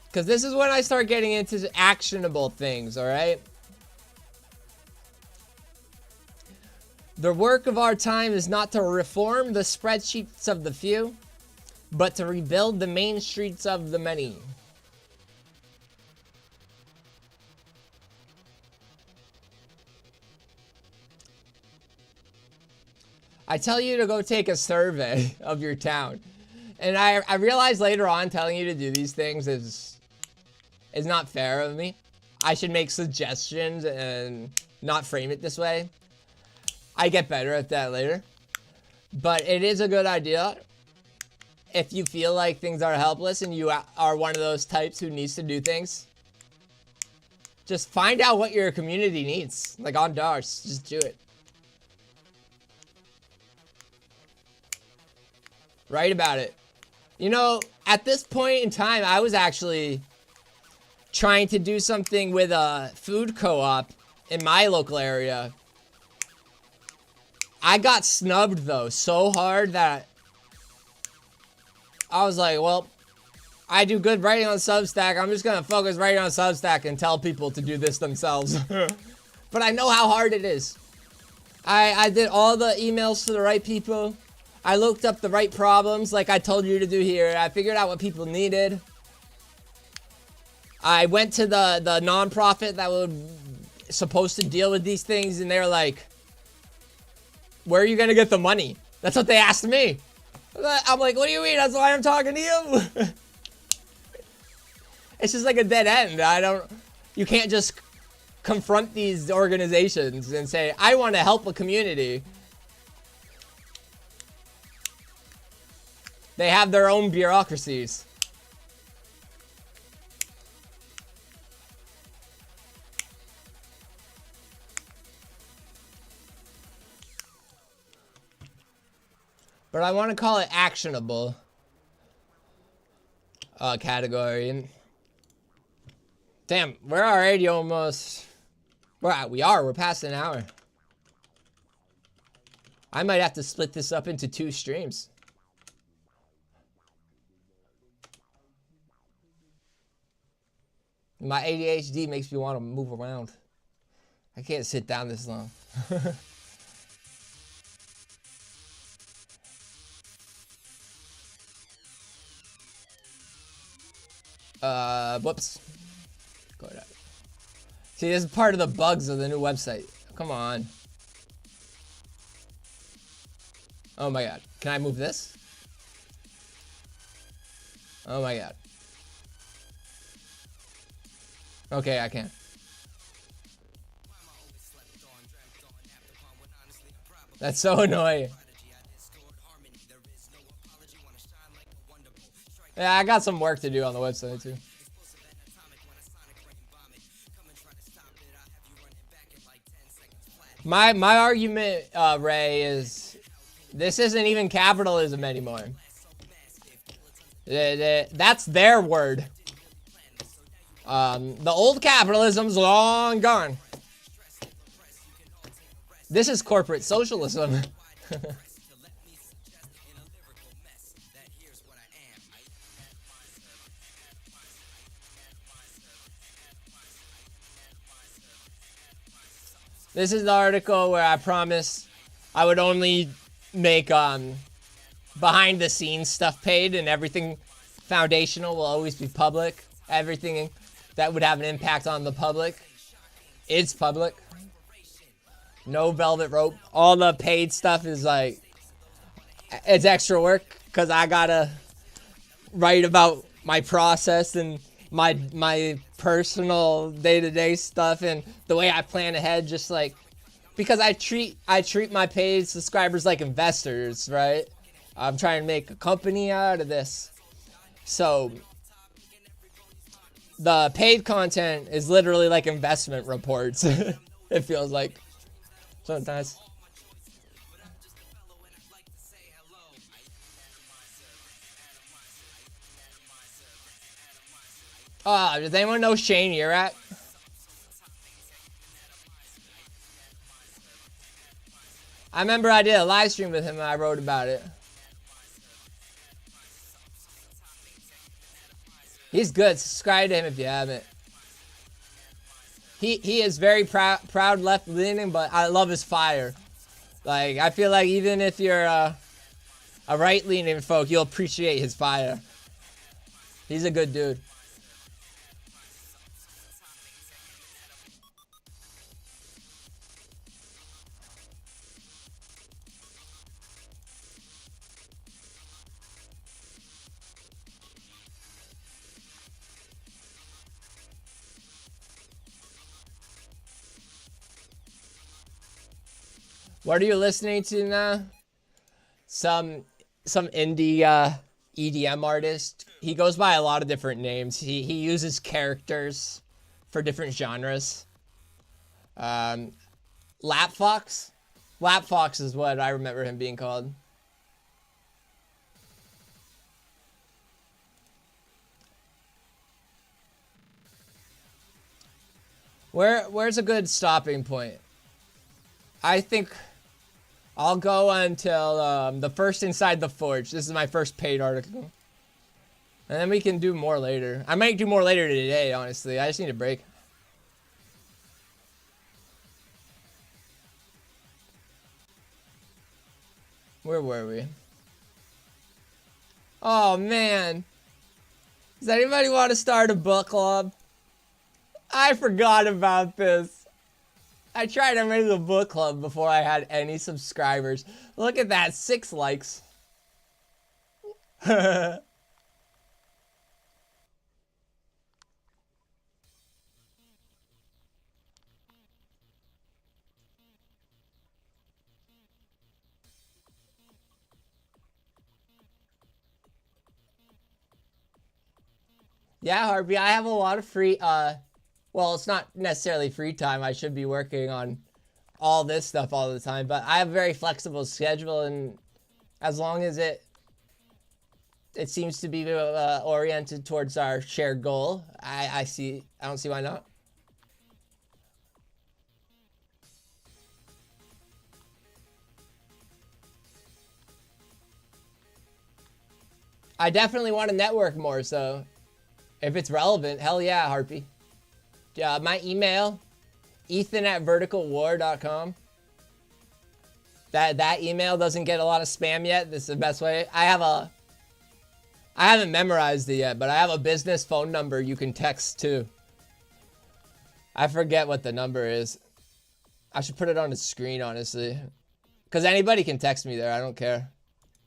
Because this is when I start getting into actionable things, alright? The work of our time is not to reform the spreadsheets of the few, but to rebuild the main streets of the many. I tell you to go take a survey of your town. And I realized later on telling you to do these things is not fair of me. I should make suggestions and not frame it this way. I get better at that later. But it is a good idea if you feel like things are helpless and you are one of those types who needs to do things. Just find out what your community needs. Like on DARS, just do it. Write about it. You know, at this point in time, I was actually trying to do something with a food co-op in my local area. I got snubbed though so hard that I was like, well, I do good writing on Substack. I'm just gonna focus writing on Substack and tell people to do this themselves. But I know how hard it is. I did all the emails to the right people. I looked up the right problems like I told you to do here. I figured out what people needed. I went to the nonprofit that was supposed to deal with these things, and they were like, where are you gonna get the money? That's what they asked me. I'm like, what do you mean? That's why I'm talking to you. It's just like a dead end. You can't just confront these organizations and say, I want to help a community. They have their own bureaucracies. But I want to call it actionable category. Damn, we're already almost... We're past an hour. I might have to split this up into 2 streams. My ADHD makes me want to move around. I can't sit down this long. Whoops. Go ahead. See, this is part of the bugs of the new website. Come on. Oh my god. Can I move this? Oh my god. Okay, I can. That's so annoying. Yeah, I got some work to do on the website too. My argument, Ray, is this isn't even capitalism anymore. That's their word. The old capitalism's long gone. This is corporate socialism. This is the article where I promised I would only make behind the scenes stuff paid, and everything foundational will always be public. Everything that would have an impact on the public is public. No velvet rope. All the paid stuff is like, it's extra work because I gotta write about my process and my personal day-to-day stuff and the way I plan ahead, just like, because I treat my paid subscribers like investors, right? I'm trying to make a company out of this. So the paid content is literally like investment reports. It feels like sometimes. Does anyone know Shane Urak? I remember I did a live stream with him and I wrote about it. He's good. Subscribe to him if you haven't. He is very proud left-leaning, but I love his fire. Like, I feel like even if you're a right-leaning folk, you'll appreciate his fire. He's a good dude. What are you listening to now? Some indie EDM artist. He goes by a lot of different names. He uses characters for different genres. Lapfox? Lapfox is what I remember him being called. Where's a good stopping point? I think I'll go until the first Inside the Forge. This is my first paid article. And then we can do more later. I might do more later today, honestly. I just need a break. Where were we? Oh, man. Does anybody want to start a book club? I forgot about this. I tried to make a book club before I had any subscribers. Look at that, 6 likes. Yeah, Harvey, I have a lot of free, well, it's not necessarily free time. I should be working on all this stuff all the time, but I have a very flexible schedule, and as long as it seems to be oriented towards our shared goal, I don't see why not. I definitely want to network more, so if it's relevant, hell yeah, Harpy. My email, ethan@verticalwar.com. That email doesn't get a lot of spam yet. This is the best way. I haven't memorized it yet, but I have a business phone number you can text to. I forget what the number is. I should put it on the screen, honestly. Because anybody can text me there. I don't care.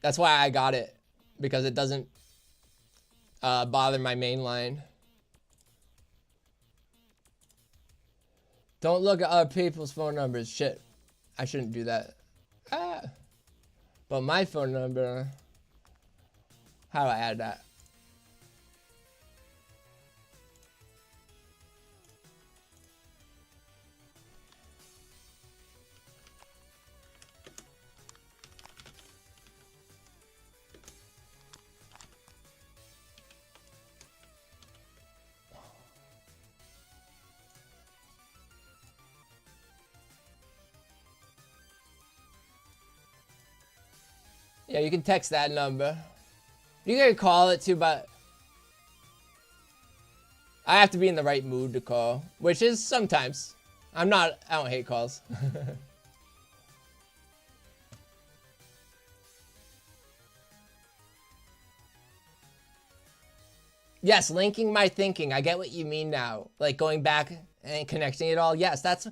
That's why I got it. Because it doesn't bother my main line. Don't look at other people's phone numbers. Shit. I shouldn't do that. But my phone number... How do I add that? Yeah, you can text that number. You can call it too, but I have to be in the right mood to call, which is sometimes. I don't hate calls. Yes, linking my thinking. I get what you mean now. Like going back and connecting it all. Yes, that's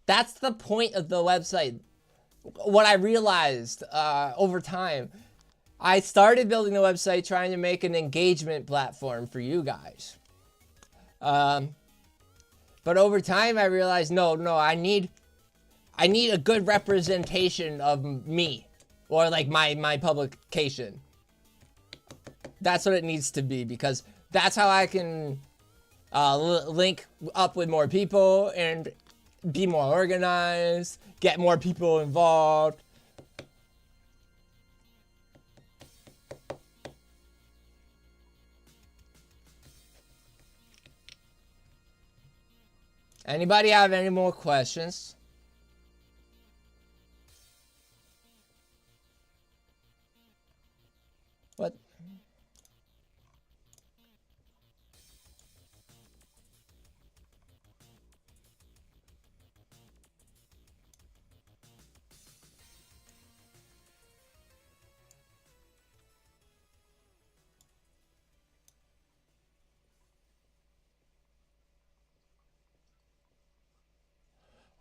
the point of the website. What I realized over time, I started building the website trying to make an engagement platform for you guys. But over time, I realized, no, I need a good representation of me, or like my publication. That's what it needs to be, because that's how I can link up with more people and be more organized, get more people involved. Anybody have any more questions? What?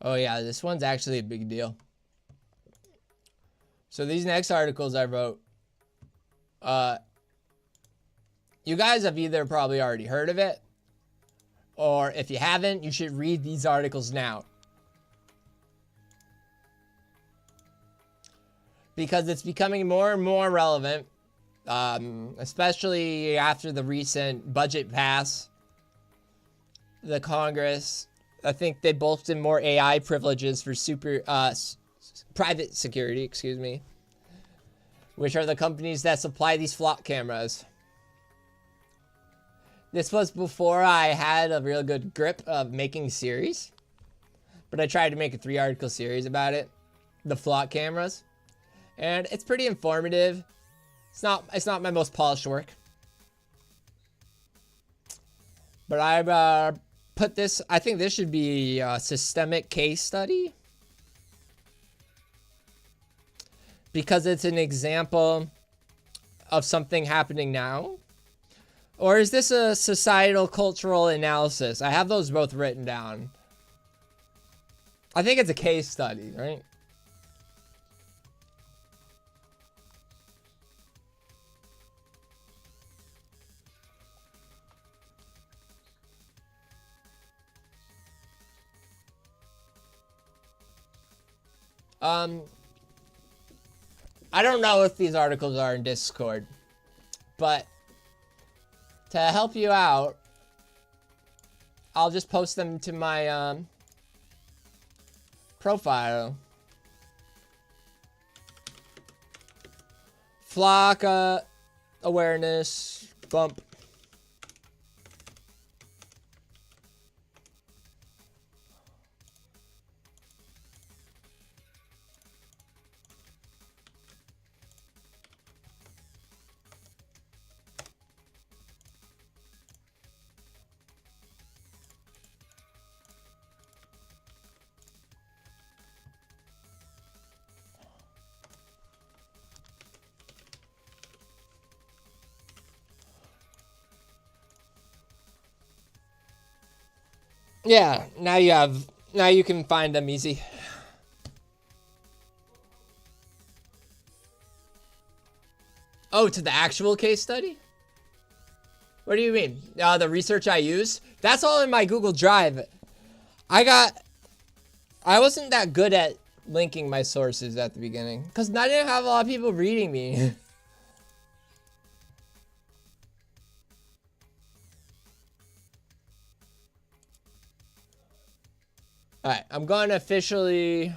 Oh yeah, this one's actually a big deal. So these next articles I wrote, you guys have either probably already heard of it, or if you haven't, you should read these articles now. Because it's becoming more and more relevant, especially after the recent budget pass. The Congress, I think they bolstered more AI privileges for private security, excuse me, which are the companies that supply these flock cameras. This was before I had a real good grip of making series, but I tried to make a 3-article series about it, the flock cameras, and it's pretty informative. It's not my most polished work, but I've put this. I think this should be a systemic case study, because it's an example of something happening now. Or is this a societal cultural analysis? I have those both written down. I think it's a case study, right? I don't know if these articles are in Discord, but to help you out, I'll just post them to my profile. Flock awareness bump. Yeah, now you can find them easy. Oh, to the actual case study? What do you mean? The research I use? That's all in my Google Drive. I wasn't that good at linking my sources at the beginning, because I didn't have a lot of people reading me. Alright, I'm going to officially...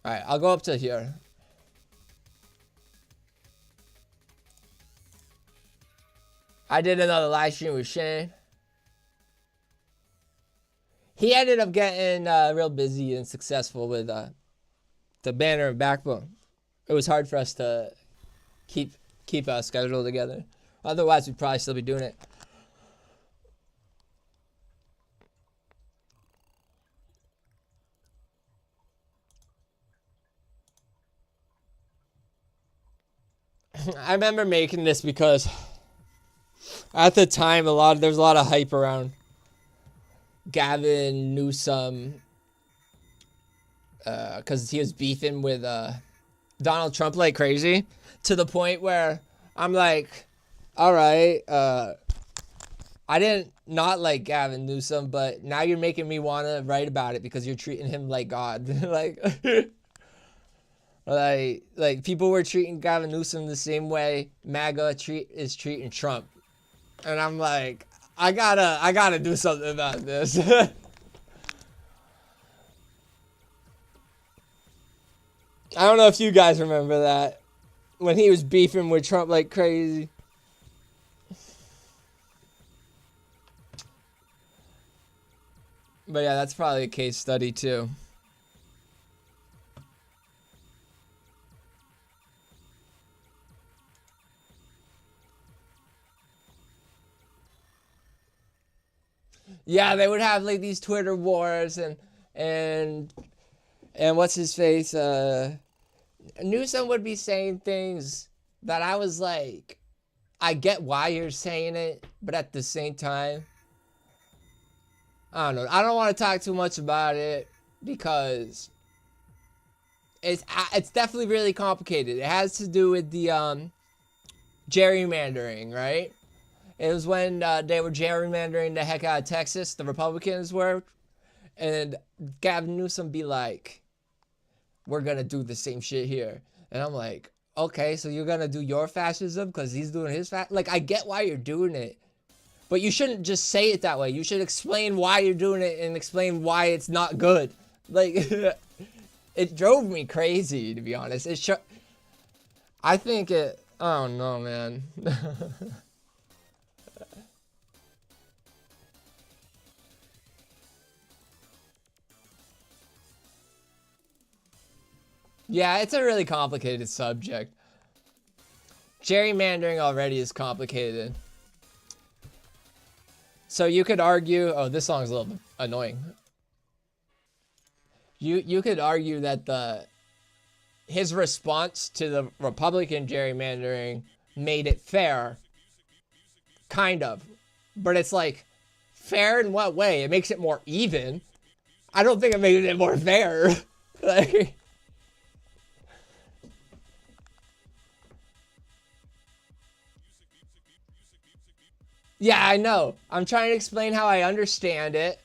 Alright, I'll go up to here. I did another live stream with Shane. he ended up getting real busy and successful with the Banner and Backbone. It was hard for us to keep our schedule together. Otherwise, we'd probably still be doing it. I remember making this because at the time there was a lot of hype around Gavin Newsom because he was beefing with Donald Trump like crazy, to the point where I'm like, all right, I didn't not like Gavin Newsom, but now you're making me want to write about it because you're treating him like God. like people were treating Gavin Newsom the same way MAGA is treating Trump. And I'm like, I gotta do something about this. I don't know if you guys remember that, when he was beefing with Trump like crazy. But yeah, that's probably a case study too. Yeah, they would have like these Twitter wars and what's his face? Newsom would be saying things that I was like, I get why you're saying it, but at the same time, I don't know. I don't want to talk too much about it because it's definitely really complicated. It has to do with the gerrymandering, right? It was when they were gerrymandering the heck out of Texas, the Republicans were, and Gavin Newsom be like, we're going to do the same shit here. And I'm like, okay, so you're going to do your fascism because he's doing his like, I get why you're doing it, but you shouldn't just say it that way. You should explain why you're doing it and explain why it's not good. Like, it drove me crazy, to be honest. I think it, I don't know, man. Yeah, it's a really complicated subject. Gerrymandering already is complicated. So you could argue, oh, this song's a little annoying. You could argue that his response to the Republican gerrymandering made it fair. Kind of. But it's like, fair in what way? It makes it more even. I don't think it made it more fair. Like, yeah, I know. I'm trying to explain how I understand it.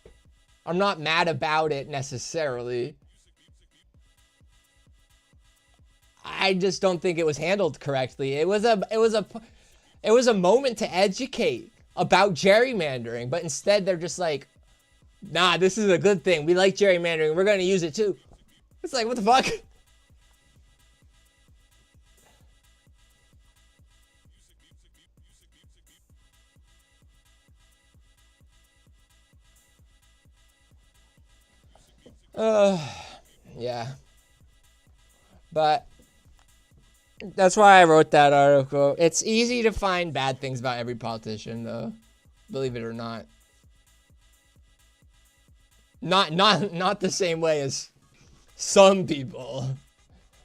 I'm not mad about it necessarily. I just don't think it was handled correctly. It was a moment to educate about gerrymandering, but instead they're just like, nah, this is a good thing. We like gerrymandering. We're going to use it too. It's like, what the fuck? Yeah. But that's why I wrote that article. It's easy to find bad things about every politician, though. Believe it or not. Not the same way as some people.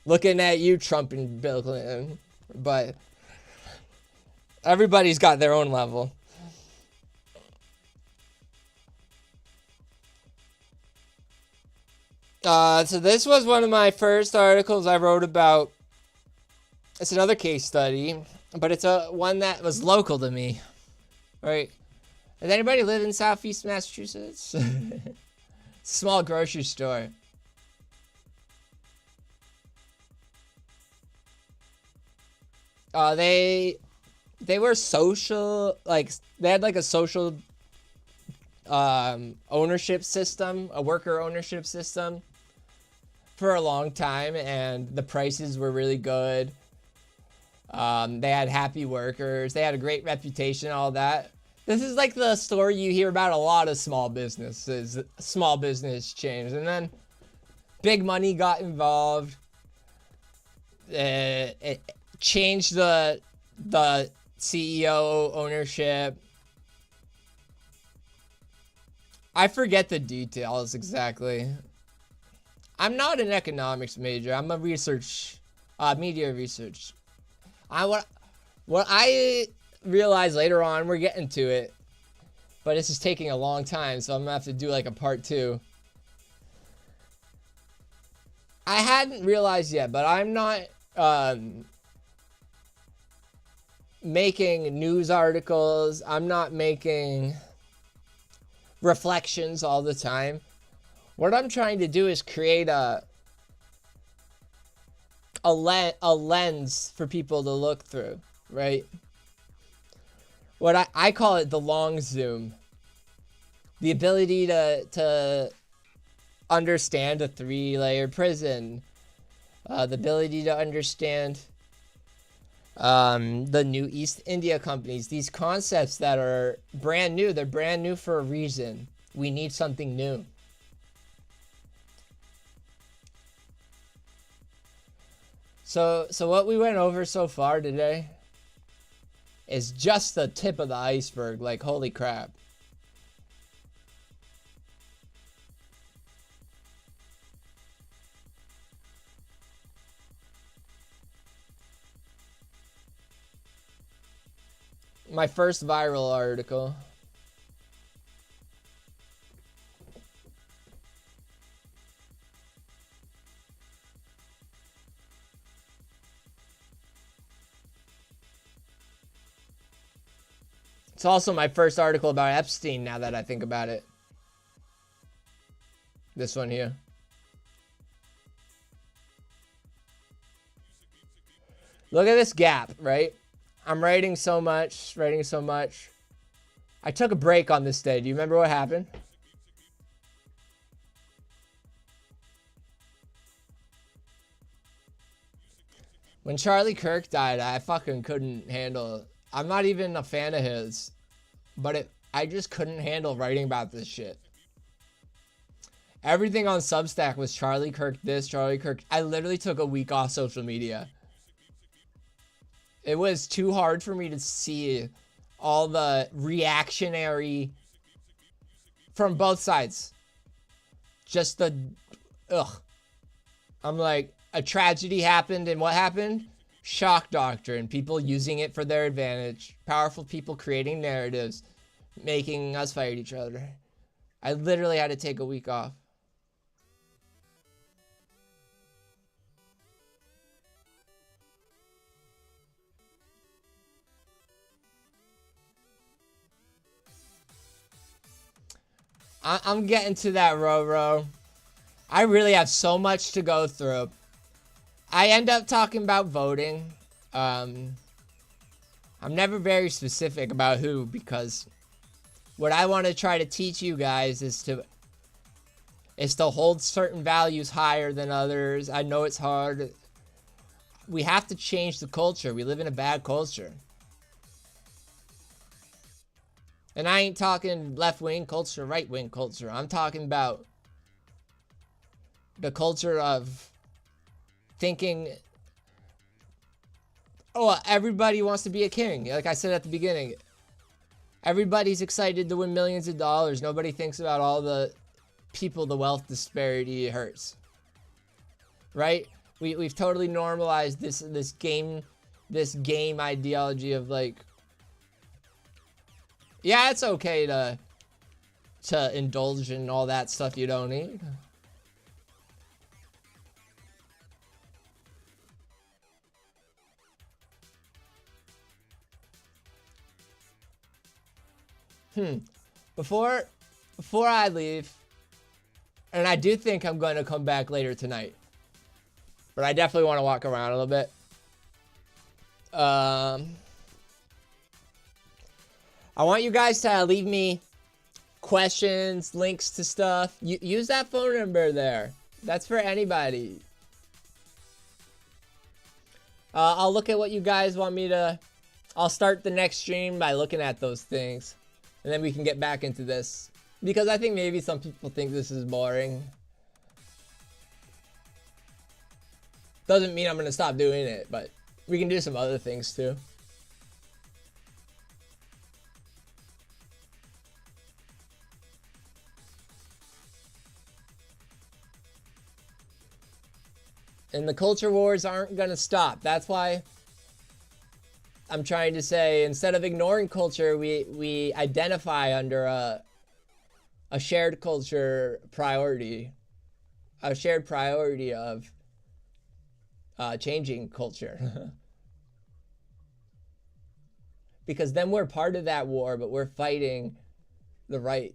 Looking at you, Trump and Bill Clinton. But everybody's got their own level. So this was one of my first articles I wrote about. It's another case study, but it's one that was local to me. Right? Does anybody live in Southeast Massachusetts? Small grocery store. They were social, like, they had like a social ownership system, a worker ownership system for a long time, and the prices were really good. They had happy workers. They had a great reputation, all that. This is like the story you hear about a lot of small businesses, small business chains, and then big money got involved. It changed the CEO ownership. I forget the details exactly. I'm not an economics major. I'm a media research. What I realized later on, we're getting to it, but this is taking a long time, so I'm gonna have to do like a part 2. I hadn't realized yet, but I'm not making news articles. I'm not making reflections all the time. What I'm trying to do is create a lens for people to look through, right? What I call it the long zoom. The ability to understand a 3-layer prison. The ability to understand the new East India companies. These concepts that are brand new. They're brand new for a reason. We need something new. So what we went over so far today is just the tip of the iceberg. Like, holy crap. My first viral article. It's also my first article about Epstein, now that I think about it. This one here. Look at this gap, right? I'm writing so much. I took a break on this day. Do you remember what happened? When Charlie Kirk died, I fucking couldn't handle it. I'm not even a fan of his, but I just couldn't handle writing about this shit. Everything on Substack was Charlie Kirk this, Charlie Kirk. I literally took a week off social media. It was too hard for me to see all the reactionary from both sides. Just the, ugh. I'm like, a tragedy happened, and what happened? Shock doctrine, people using it for their advantage, powerful people creating narratives, making us fight each other. I literally had to take a week off. I'm getting to that, Roro. I really have so much to go through. I end up talking about voting. I'm never very specific about who, because what I want to try to teach you guys is to hold certain values higher than others. I know it's hard. We have to change the culture. We live in a bad culture. And I ain't talking left-wing culture, right-wing culture. I'm talking about the culture of thinking, oh, everybody wants to be a king. Like I said at the beginning, everybody's excited to win millions of dollars. Nobody thinks about all the people the wealth disparity hurts. Right? We've totally normalized this game ideology of like, yeah, it's okay to indulge in all that stuff you don't need. Before I leave, and I do think I'm going to come back later tonight, but I definitely want to walk around a little bit. I want you guys to leave me questions, links to stuff. Use that phone number there. That's for anybody. I'll look at what you guys want me to... I'll start the next stream by looking at those things. And then we can get back into this. Because I think maybe some people think this is boring. Doesn't mean I'm going to stop doing it, but we can do some other things too. And the culture wars aren't going to stop. That's why I'm trying to say, instead of ignoring culture, we identify under a shared culture priority. A shared priority of changing culture. Because then we're part of that war, but we're fighting the right.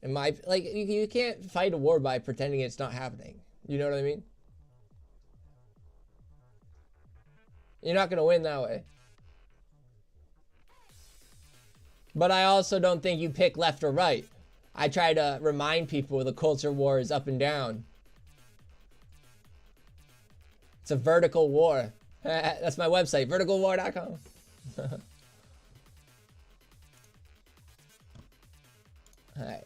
And you can't fight a war by pretending it's not happening. You know what I mean? You're not going to win that way. But I also don't think you pick left or right. I try to remind people the culture war is up and down. It's a vertical war. That's my website, verticalwar.com. All right.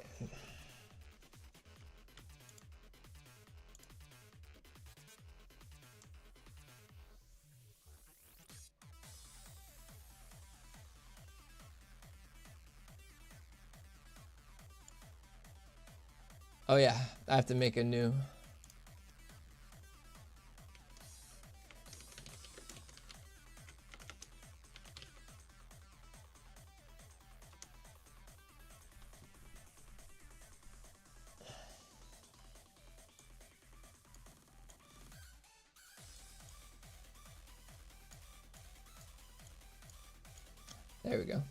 Oh yeah, I have to make a new. There we go.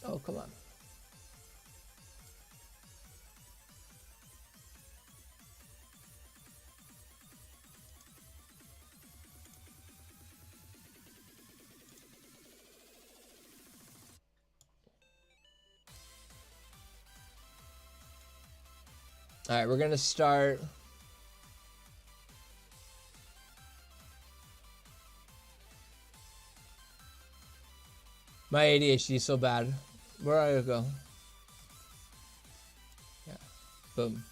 Oh, come on. All right, we're gonna start. My ADHD is so bad. Where do I go? Yeah. Boom.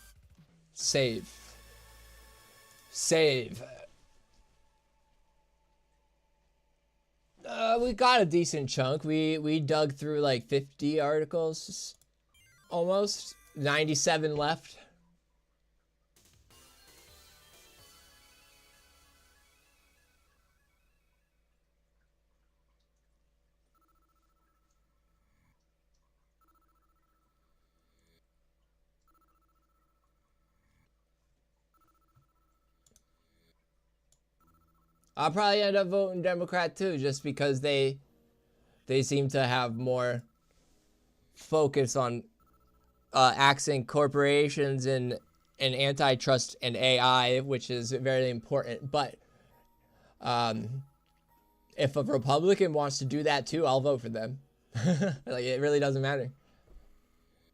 Save. Save. We got a decent chunk. We dug through like 50 articles. Almost. 97 left. I'll probably end up voting Democrat too, just because they seem to have more focus on axing corporations and antitrust and AI, which is very important. But if a Republican wants to do that too, I'll vote for them. Like, it really doesn't matter.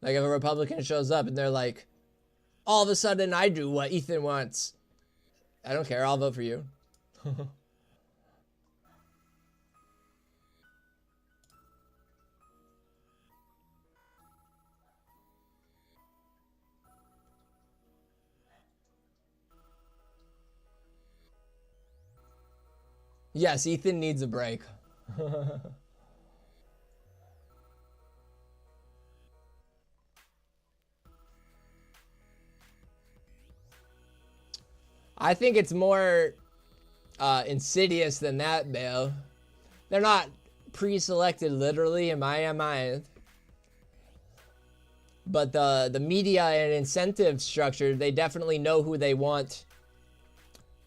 Like, if a Republican shows up and they're like, all of a sudden I do what Ethan wants, I don't care, I'll vote for you. Yes, Ethan needs a break. I think it's more insidious than that, Bill. They're not pre-selected literally in my mind. But the media and incentive structure, they definitely know who they want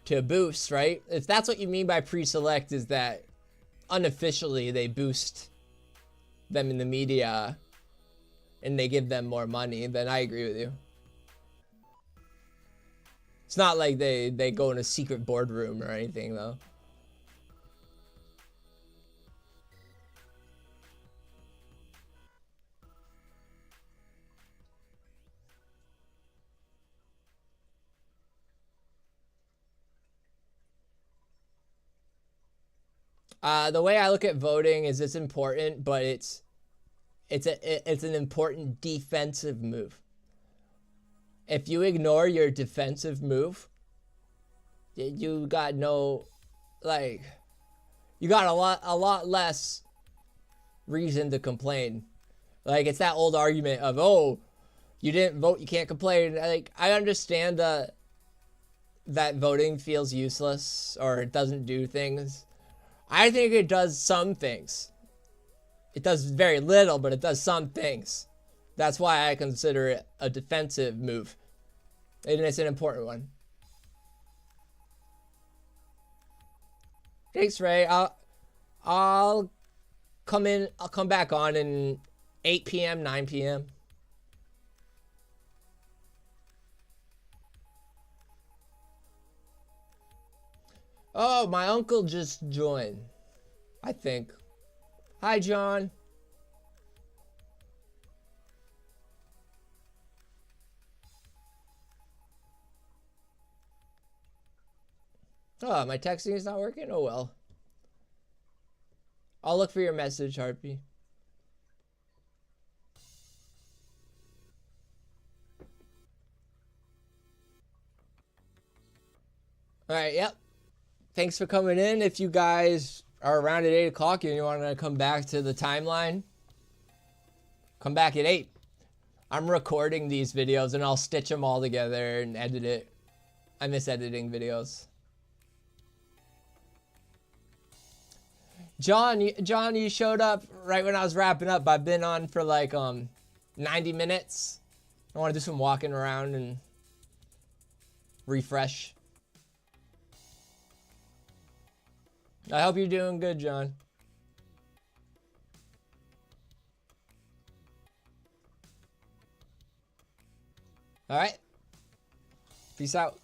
to boost, right? If that's what you mean by pre-select, is that unofficially they boost them in the media and they give them more money, then I agree with you. It's not like they go in a secret boardroom or anything, though. The way I look at voting is it's important, but it's an important defensive move. If you ignore your defensive move, you got no, like, you got a lot less reason to complain. Like, it's that old argument of, oh, you didn't vote, you can't complain. Like, I understand that voting feels useless or it doesn't do things. I think it does some things. It does very little, but it does some things. That's why I consider it a defensive move. And it's an important one. Thanks, Ray. I'll come back on in 8 p.m., 9 p.m. Oh, my uncle just joined, I think. Hi, John. Oh, my texting is not working? Oh, well. I'll look for your message, Harpy. All right, yep. Thanks for coming in. If you guys are around at 8 o'clock and you want to come back to the timeline, come back at 8. I'm recording these videos and I'll stitch them all together and edit it. I miss editing videos. John, you showed up right when I was wrapping up. I've been on for like 90 minutes. I want to do some walking around and refresh. I hope you're doing good, John. All right. Peace out.